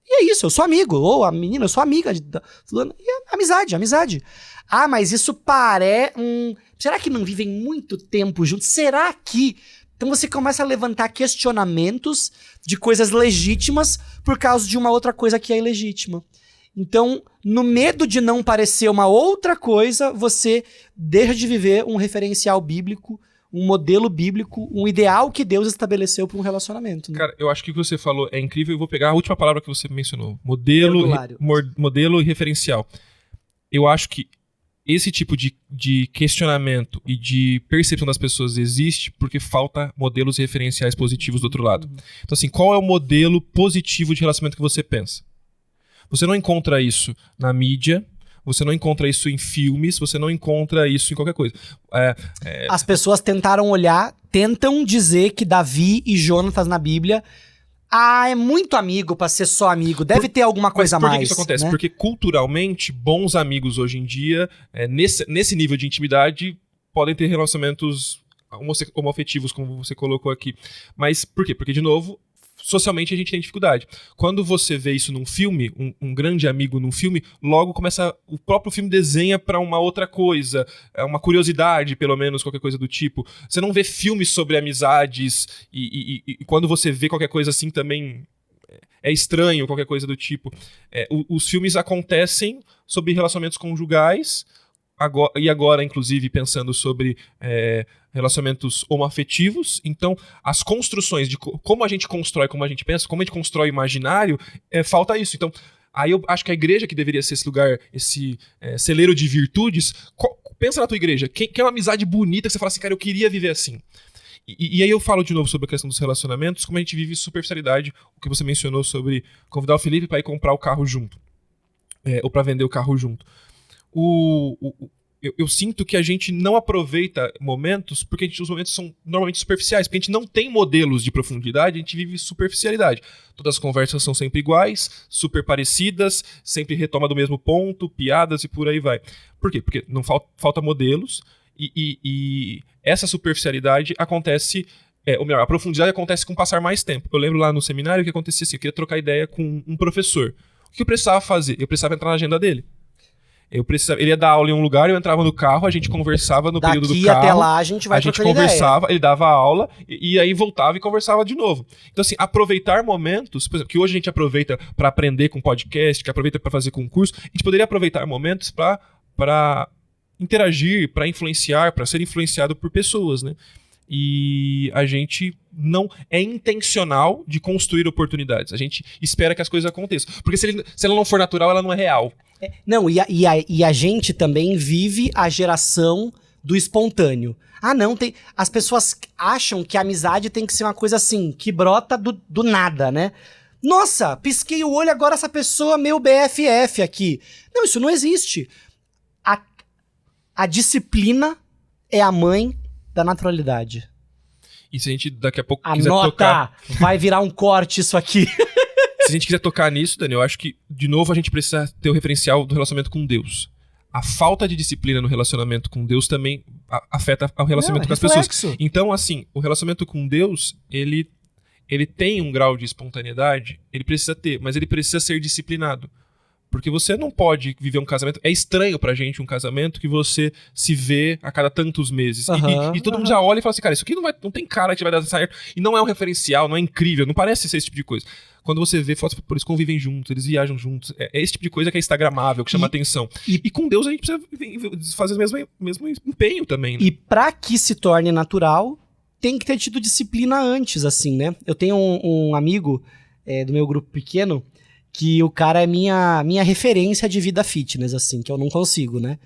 é isso, eu sou amigo. Ou a menina, eu sou amiga de fulano. E é amizade. Mas isso será que não vivem muito tempo juntos? Será que... Então você começa a levantar questionamentos de coisas legítimas por causa de uma outra coisa que é ilegítima. Então, no medo de não parecer uma outra coisa, você deixa de viver um referencial bíblico, um modelo bíblico, um ideal que Deus estabeleceu para um relacionamento. Né? Cara, eu acho que o que você falou é incrível. Eu vou pegar a última palavra que você mencionou. Modelo e referencial. Eu acho que esse tipo de questionamento e de percepção das pessoas existe porque falta modelos referenciais positivos do outro lado. Então, assim, qual é o modelo positivo de relacionamento que você pensa? Você não encontra isso na mídia, você não encontra isso em filmes, você não encontra isso em qualquer coisa. As pessoas tentam dizer que Davi e Jonatas na Bíblia... é muito amigo pra ser só amigo. Deve ter alguma coisa a mais. Por que isso acontece? Né? Porque culturalmente, bons amigos hoje em dia, nesse nível de intimidade, podem ter relacionamentos homoafetivos, como você colocou aqui. Mas por quê? Porque, de novo, socialmente a gente tem dificuldade. Quando você vê isso num filme, um grande amigo num filme, logo o próprio filme desenha pra uma outra coisa, uma curiosidade, pelo menos, qualquer coisa do tipo. Você não vê filmes sobre amizades e quando você vê qualquer coisa assim também é estranho, qualquer coisa do tipo. Os filmes acontecem sobre relacionamentos conjugais, agora, inclusive, pensando sobre relacionamentos homoafetivos. Então, as construções de como a gente constrói, como a gente pensa, como a gente constrói o imaginário, falta isso. Então, aí eu acho que a igreja que deveria ser esse lugar, esse celeiro de virtudes, pensa na tua igreja. Quem é uma amizade bonita que você fala assim, cara, eu queria viver assim. E aí eu falo de novo sobre a questão dos relacionamentos, como a gente vive superficialidade, o que você mencionou sobre convidar o Felipe para ir comprar o carro junto, ou para vender o carro junto. Eu sinto que a gente não aproveita momentos porque os momentos são normalmente superficiais, porque a gente não tem modelos de profundidade, a gente vive superficialidade. Todas as conversas são sempre iguais, super parecidas, sempre retoma do mesmo ponto, piadas e por aí vai. Por quê? Porque não falta modelos e essa superficialidade acontece, ou melhor, a profundidade acontece com passar mais tempo. Eu lembro lá no seminário que acontecia assim, eu queria trocar ideia com um professor. O que eu precisava fazer? Eu precisava entrar na agenda dele. Ele ia dar aula em um lugar, eu entrava no carro, a gente conversava no período do carro. Daqui até lá a gente vai trocando ideia. Conversava, ele dava aula e aí voltava e conversava de novo. Então assim, aproveitar momentos, por exemplo, que hoje a gente aproveita para aprender com podcast, que aproveita para fazer com curso, a gente poderia aproveitar momentos para interagir, para influenciar, para ser influenciado por pessoas, né? E a gente não é intencional de construir oportunidades. A gente espera que as coisas aconteçam. Porque se ela não for natural, ela não é real. Não, e a gente também vive a geração do espontâneo. Ah, não, as pessoas acham que a amizade tem que ser uma coisa assim, que brota do nada, né? Nossa, pisquei o olho, agora essa pessoa é meu BFF aqui. Não, isso não existe. A disciplina é a mãe da naturalidade. E se a gente daqui a pouco quiser tocar... Vai virar um corte isso aqui. Se a gente quiser tocar nisso, Daniel, eu acho que, de novo, a gente precisa ter o referencial do relacionamento com Deus. A falta de disciplina no relacionamento com Deus também afeta o relacionamento com as pessoas. Então, assim, o relacionamento com Deus, ele tem um grau de espontaneidade, ele precisa ter, mas ele precisa ser disciplinado. Porque você não pode viver um casamento... É estranho pra gente um casamento que você se vê a cada tantos meses. E todo mundo já olha e fala assim, cara, isso aqui não tem cara que vai dar certo. E não é um referencial, não é incrível, não parece ser esse tipo de coisa. Quando você vê fotos, por isso convivem juntos, eles viajam juntos. É esse tipo de coisa que é instagramável, que chama atenção. E com Deus a gente precisa fazer o mesmo empenho também, né? E pra que se torne natural, tem que ter tido disciplina antes, assim, né? Eu tenho um amigo do meu grupo pequeno, que o cara é minha referência de vida fitness, assim, que eu não consigo, né?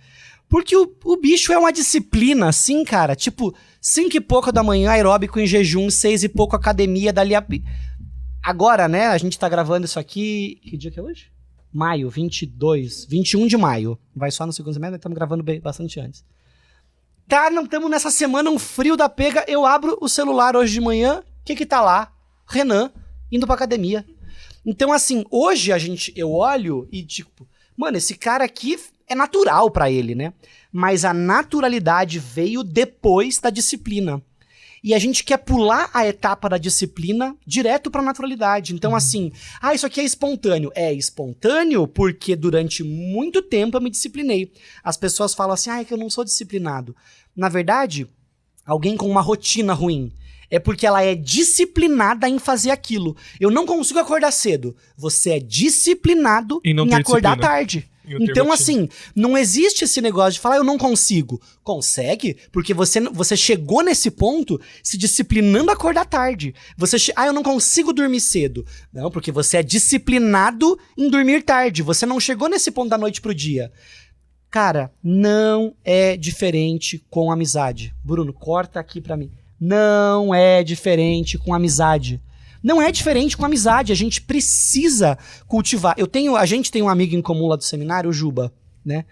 Porque o bicho é uma disciplina, assim, cara, tipo, 5 e pouco da manhã, aeróbico em jejum, 6 e pouco academia, dali a... Agora, né, a gente tá gravando isso aqui, que dia que é hoje? Maio, 21 de maio, vai só no segundo semestre, estamos gravando bastante antes. Tá, não estamos nessa semana, um frio da pega, eu abro o celular hoje de manhã, o que tá lá? Renan, indo pra academia. Então, assim, hoje eu olho e tipo, mano, esse cara aqui é natural pra ele, né? Mas a naturalidade veio depois da disciplina. E a gente quer pular a etapa da disciplina direto pra naturalidade. Então, assim, isso aqui é espontâneo. É espontâneo porque durante muito tempo eu me disciplinei. As pessoas falam assim, é que eu não sou disciplinado. Na verdade, alguém com uma rotina ruim. É porque ela é disciplinada em fazer aquilo. Eu não consigo acordar cedo. Você é disciplinado em acordar tarde. Então, assim, não existe esse negócio de falar, eu não consigo. Consegue? Porque você chegou nesse ponto se disciplinando a acordar tarde. Eu não consigo dormir cedo. Não, porque você é disciplinado em dormir tarde. Você não chegou nesse ponto da noite pro dia. Cara, não é diferente com amizade. Bruno, corta aqui pra mim. Não é diferente com amizade. Não é diferente com amizade. A gente precisa cultivar. A gente tem um amigo em comum lá do seminário, o Juba, né?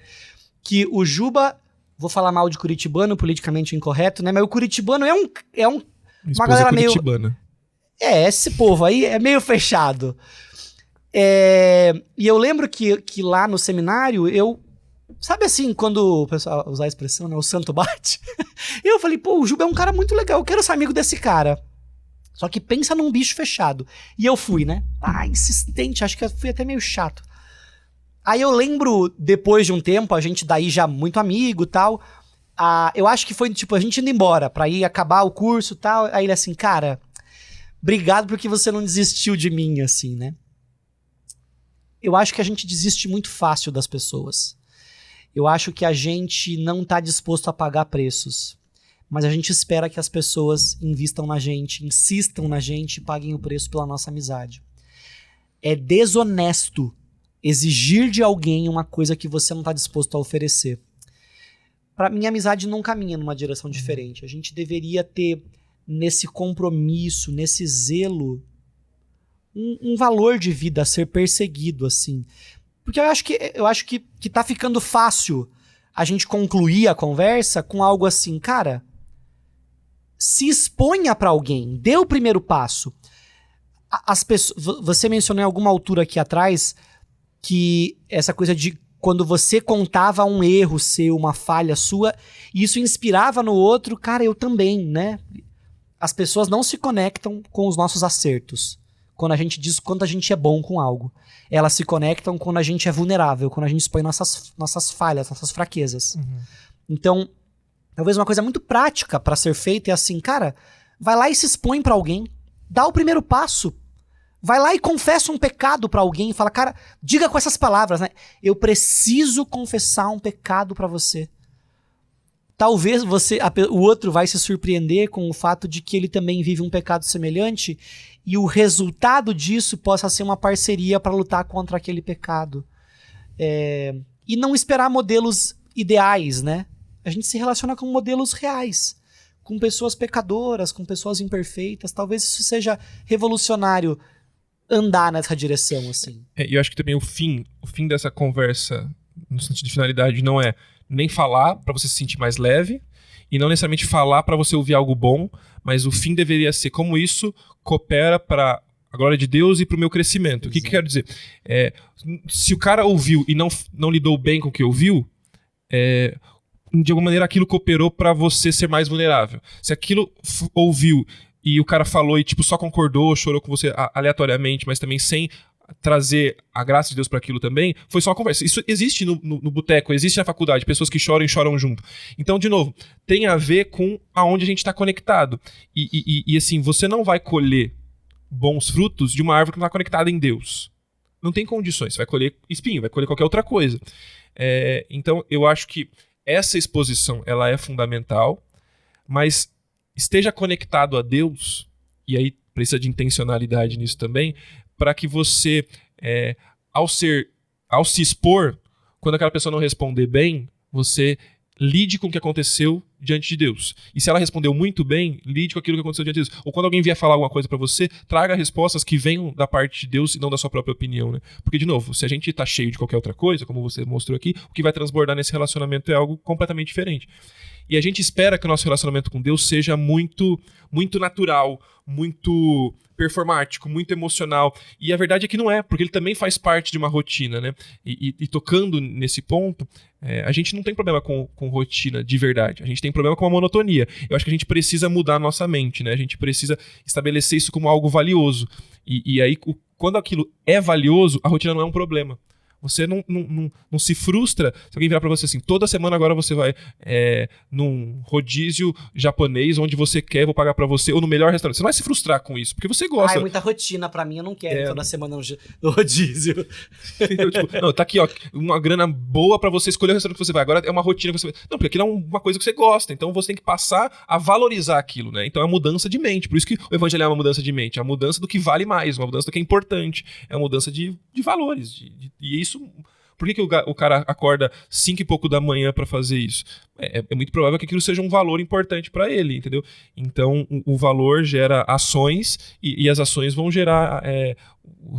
Que o Juba, vou falar mal de curitibano, politicamente incorreto, né? Mas o curitibano é uma galera meio... Esse povo aí é meio fechado. E eu lembro que lá no seminário, sabe assim, quando o pessoal usar a expressão, né? O santo bate. Eu falei, o Juba é um cara muito legal, eu quero ser amigo desse cara. Só que pensa num bicho fechado. E eu fui, né? Insistente, acho que eu fui até meio chato. Aí eu lembro, depois de um tempo, a gente daí já muito amigo e tal. Eu acho que foi, tipo, a gente indo embora pra ir acabar o curso e tal. Aí ele assim, cara, obrigado porque você não desistiu de mim, assim, né? Eu acho que a gente desiste muito fácil das pessoas. Eu acho que a gente não tá disposto a pagar preços. Mas a gente espera que as pessoas invistam na gente, insistam na gente e paguem o preço pela nossa amizade. É desonesto exigir de alguém uma coisa que você não está disposto a oferecer. Para mim, a amizade não caminha numa direção diferente. A gente deveria ter nesse compromisso, nesse zelo, um valor de vida a ser perseguido, assim. Porque eu acho que tá ficando fácil a gente concluir a conversa com algo assim, cara... Se exponha para alguém, dê o primeiro passo. As pessoas, você mencionou em alguma altura aqui atrás que essa coisa de quando você contava um erro seu, uma falha sua, e isso inspirava no outro, cara, eu também, né? As pessoas não se conectam com os nossos acertos, quando a gente diz quanto a gente é bom com algo. Elas se conectam quando a gente é vulnerável, quando a gente expõe nossas falhas, nossas fraquezas. Então, talvez uma coisa muito prática pra ser feita é assim, cara, vai lá e se expõe pra alguém. Dá o primeiro passo. Vai lá e confessa um pecado pra alguém. Fala, cara, diga com essas palavras, né? Eu preciso confessar um pecado pra você. Talvez o outro vai se surpreender com o fato de que ele também vive um pecado semelhante e o resultado disso possa ser uma parceria pra lutar contra aquele pecado. E não esperar modelos ideais, né? A gente se relaciona com modelos reais. Com pessoas pecadoras, com pessoas imperfeitas. Talvez isso seja revolucionário andar nessa direção, assim. E eu acho que também o fim dessa conversa, no sentido de finalidade, não é nem falar pra você se sentir mais leve, e não necessariamente falar pra você ouvir algo bom, mas o fim deveria ser como isso coopera pra a glória de Deus e pro meu crescimento. O que eu quero dizer? Se o cara ouviu e não lidou bem com o que ouviu, de alguma maneira aquilo cooperou pra você ser mais vulnerável. Se aquilo ouviu e o cara falou e tipo só concordou, chorou com você aleatoriamente, mas também sem trazer a graça de Deus para aquilo também, foi só uma conversa. Isso existe no boteco, existe na faculdade, pessoas que choram e choram junto. Então, de novo, tem a ver com aonde a gente está conectado. E assim, você não vai colher bons frutos de uma árvore que não está conectada em Deus. Não tem condições. Você vai colher espinho, vai colher qualquer outra coisa. Então, eu acho que essa exposição, ela é fundamental, mas esteja conectado a Deus, e aí precisa de intencionalidade nisso também, para que você, ao se expor, quando aquela pessoa não responder bem, você lide com o que aconteceu diante de Deus. E se ela respondeu muito bem, lide com aquilo que aconteceu diante de Deus. Ou quando alguém vier falar alguma coisa para você, traga respostas que venham da parte de Deus e não da sua própria opinião, né? Porque, de novo, se a gente tá cheio de qualquer outra coisa, como você mostrou aqui, o que vai transbordar nesse relacionamento é algo completamente diferente. E a gente espera que o nosso relacionamento com Deus seja muito, muito natural, muito performático, muito emocional. E a verdade é que não é, porque ele também faz parte de uma rotina, né? E tocando nesse ponto, a gente não tem problema com rotina de verdade. A gente tem problema com a monotonia. Eu acho que a gente precisa mudar a nossa mente, né? A gente precisa estabelecer isso como algo valioso. E aí, quando aquilo é valioso, a rotina não é um problema. Você não se frustra se alguém virar pra você assim, toda semana agora você vai num rodízio japonês onde você quer, vou pagar pra você, ou no melhor restaurante. Você não vai se frustrar com isso, porque você gosta. É muita rotina pra mim, eu não quero toda semana no rodízio. Tipo, não, tá aqui, ó, uma grana boa pra você escolher o restaurante que você vai. Agora é uma rotina que você vai. Não, porque aquilo é uma coisa que você gosta, então você tem que passar a valorizar aquilo, né? Então é uma mudança de mente. Por isso que o evangelho é uma mudança de mente, é uma mudança do que vale mais, uma mudança do que é importante, é uma mudança de valores, e isso. Por que o cara acorda 5 e pouco da manhã pra fazer isso? É muito provável que aquilo seja um valor importante pra ele, entendeu? Então, o valor gera ações e as ações vão gerar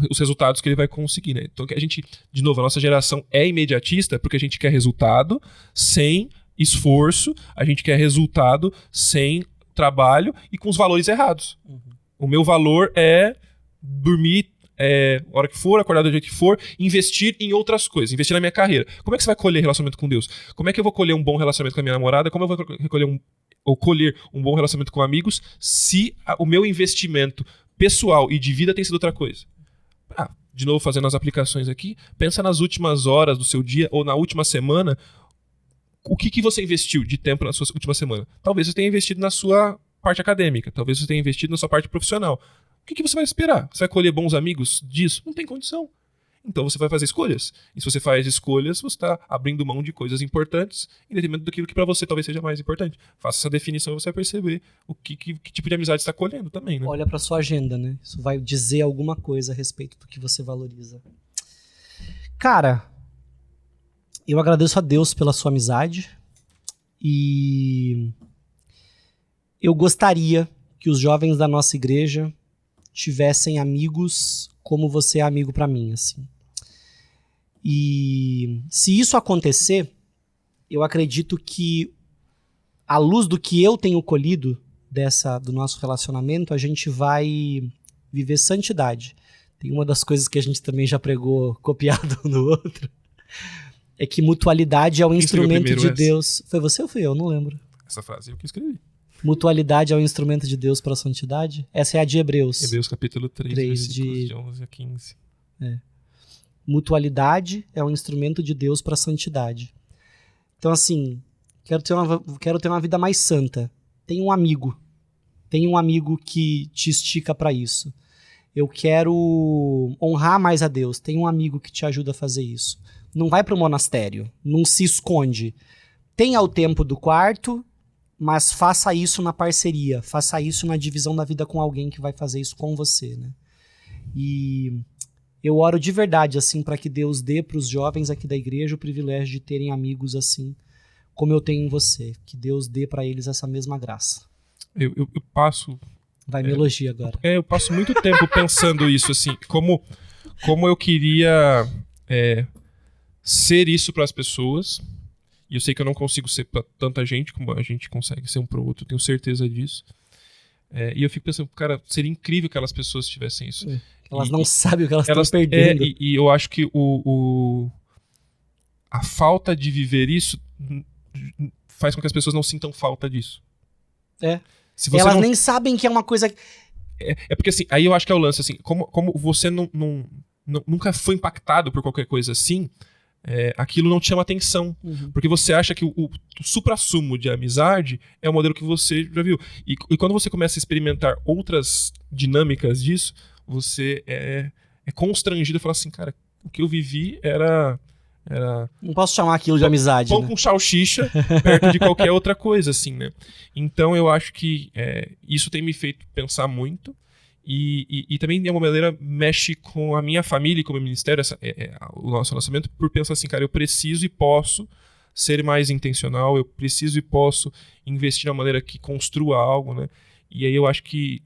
os resultados que ele vai conseguir, né? Então, a gente, de novo, a nossa geração é imediatista porque a gente quer resultado sem esforço, a gente quer resultado sem trabalho e com os valores errados. O meu valor é dormir a hora que for, acordar do jeito que for, investir em outras coisas, investir na minha carreira. Como é que você vai colher relacionamento com Deus? Como é que eu vou colher um bom relacionamento com a minha namorada? Como eu vou colher um bom relacionamento com amigos se o meu investimento pessoal e de vida tem sido outra coisa? De novo, fazendo as aplicações aqui, pensa nas últimas horas do seu dia ou na última semana, o que você investiu de tempo na sua última semana? Talvez você tenha investido na sua parte acadêmica, talvez você tenha investido na sua parte profissional. O que você vai esperar? Você vai colher bons amigos disso? Não tem condição. Então você vai fazer escolhas. E se você faz escolhas, você está abrindo mão de coisas importantes em detrimento daquilo que para você talvez seja mais importante. Faça essa definição e você vai perceber que tipo de amizade você está colhendo também, né? Olha para sua agenda, né? Isso vai dizer alguma coisa a respeito do que você valoriza. Cara, eu agradeço a Deus pela sua amizade e eu gostaria que os jovens da nossa igreja tivessem amigos como você é amigo pra mim, assim. E se isso acontecer, eu acredito que à luz do que eu tenho colhido do nosso relacionamento, a gente vai viver santidade. Tem uma das coisas que a gente também já pregou copiado um no outro, é que mutualidade é o instrumento de Deus. Foi você ou fui eu? Não lembro. Essa frase eu que escrevi. Mutualidade é um instrumento de Deus para a santidade? Essa é a de Hebreus. Hebreus capítulo 3, 3 versículos de 11 a 15. Mutualidade é um instrumento de Deus para a santidade. Então, assim, quero ter uma vida mais santa. Tenha um amigo. Tenha um amigo que te estica para isso. Eu quero honrar mais a Deus. Tenha um amigo que te ajuda a fazer isso. Não vai para o monastério. Não se esconde. Tenha o tempo do quarto, mas faça isso na parceria. Faça isso na divisão da vida com alguém que vai fazer isso com você, né? E eu oro de verdade, assim, para que Deus dê para os jovens aqui da igreja o privilégio de terem amigos assim, como eu tenho em você. Que Deus dê para eles essa mesma graça. Eu passo... Vai me elogiar agora. Eu passo muito tempo pensando isso, assim, como eu queria ser isso para as pessoas. E eu sei que eu não consigo ser para tanta gente como a gente consegue ser um para o outro, eu tenho certeza disso. E eu fico pensando, cara, seria incrível que aquelas pessoas tivessem isso. Elas não sabem o que elas estão perdendo. E eu acho que a falta de viver isso faz com que as pessoas não sintam falta disso. Elas nem sabem que é uma coisa... Porque assim, aí eu acho que é o lance, assim, como você nunca foi impactado por qualquer coisa assim, aquilo não te chama atenção. Porque você acha que o suprassumo de amizade é o modelo que você já viu. E quando você começa a experimentar outras dinâmicas disso, você é constrangido a falar assim, cara, o que eu vivi era... Não posso chamar aquilo de amizade, pão né? com salsicha perto de qualquer outra coisa, assim, né? Então eu acho que isso tem me feito pensar muito e também de alguma maneira mexe com a minha família e com o meu ministério, o nosso relacionamento, por pensar assim, cara, eu preciso e posso ser mais intencional, eu preciso e posso investir de uma maneira que construa algo, né? E aí eu acho que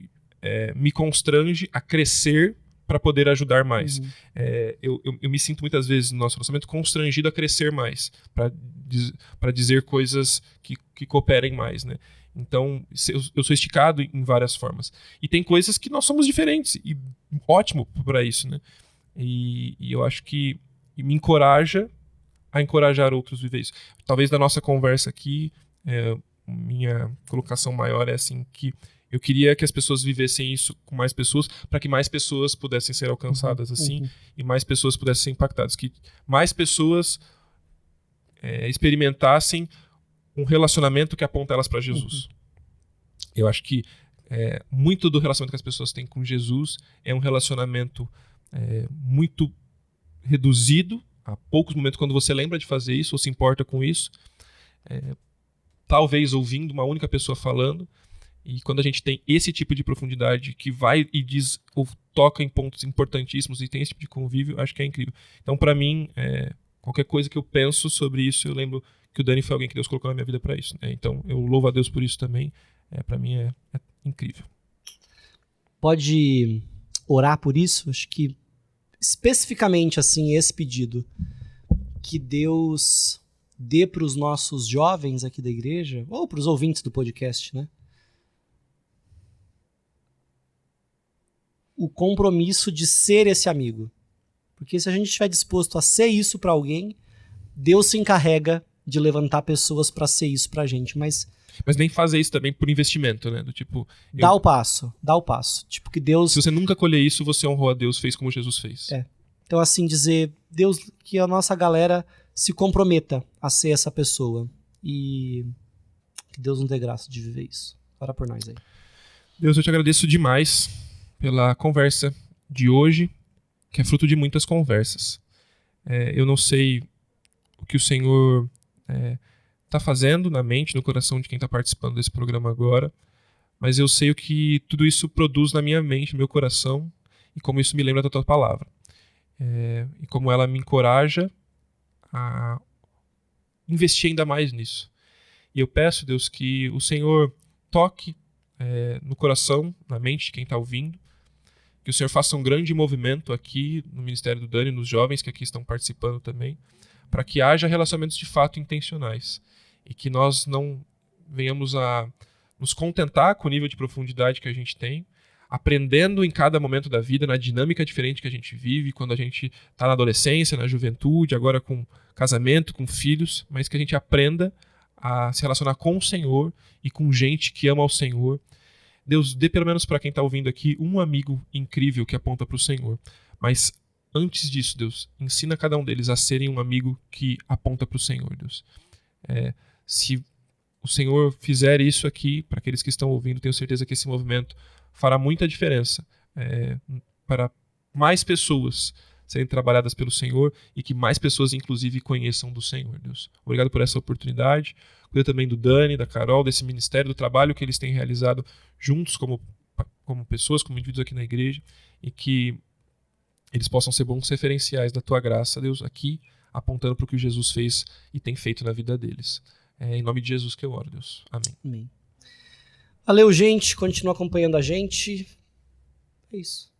me constrange a crescer para poder ajudar mais. Eu me sinto muitas vezes no nosso relacionamento constrangido a crescer mais, para dizer coisas que cooperem mais, né? Então, eu sou esticado em várias formas. E tem coisas que nós somos diferentes, e ótimo para isso, né? E eu acho que me encoraja a encorajar outros a viver isso. Talvez da nossa conversa aqui, minha colocação maior é assim, que eu queria que as pessoas vivessem isso com mais pessoas, para que mais pessoas pudessem ser alcançadas assim, e mais pessoas pudessem ser impactadas. Que mais pessoas experimentassem um relacionamento que aponta elas para Jesus. Eu acho que muito do relacionamento que as pessoas têm com Jesus é um relacionamento muito reduzido, a poucos momentos quando você lembra de fazer isso, ou se importa com isso, talvez ouvindo uma única pessoa falando. E quando a gente tem esse tipo de profundidade que vai e diz ou toca em pontos importantíssimos e tem esse tipo de convívio, acho que é incrível. Então, para mim, qualquer coisa que eu penso sobre isso, eu lembro que o Dani foi alguém que Deus colocou na minha vida para isso, né? Então, eu louvo a Deus por isso também. Para mim é incrível. Pode orar por isso? Acho que especificamente assim esse pedido, que Deus dê para os nossos jovens aqui da igreja, ou para os ouvintes do podcast, né? O compromisso de ser esse amigo. Porque se a gente estiver disposto a ser isso para alguém, Deus se encarrega de levantar pessoas para ser isso pra gente, mas nem fazer isso também por investimento, né? Do tipo... Dá o passo. Tipo que Deus... Se você nunca colher isso, você honrou a Deus, fez como Jesus fez. Então assim, dizer, Deus, que a nossa galera se comprometa a ser essa pessoa. E que Deus nos dê graça de viver isso. Ora por nós aí. Deus, eu te agradeço demais pela conversa de hoje, que é fruto de muitas conversas. Eu não sei o que o Senhor está fazendo na mente, no coração de quem está participando desse programa agora, mas eu sei o que tudo isso produz na minha mente, no meu coração, e como isso me lembra da tua palavra. E como ela me encoraja a investir ainda mais nisso. E eu peço, Deus, que o Senhor toque no coração, na mente de quem está ouvindo, que o Senhor faça um grande movimento aqui no Ministério do Dani, nos jovens que aqui estão participando também, para que haja relacionamentos de fato intencionais e que nós não venhamos a nos contentar com o nível de profundidade que a gente tem, aprendendo em cada momento da vida, na dinâmica diferente que a gente vive, quando a gente está na adolescência, na juventude, agora com casamento, com filhos, mas que a gente aprenda a se relacionar com o Senhor e com gente que ama o Senhor. Deus, dê pelo menos para quem está ouvindo aqui um amigo incrível que aponta para o Senhor. Mas antes disso, Deus, ensina cada um deles a serem um amigo que aponta para o Senhor, Deus. Se o Senhor fizer isso aqui, para aqueles que estão ouvindo, tenho certeza que esse movimento fará muita diferença para mais pessoas serem trabalhadas pelo Senhor e que mais pessoas, inclusive, conheçam do Senhor, Deus. Obrigado por essa oportunidade. Cuida também do Dani, da Carol, desse ministério, do trabalho que eles têm realizado juntos como pessoas, como indivíduos aqui na igreja, e que eles possam ser bons referenciais da Tua graça, Deus, aqui, apontando para o que Jesus fez e tem feito na vida deles. É em nome de Jesus que eu oro, Deus. Amém. Amém. Valeu, gente. Continua acompanhando a gente. É isso.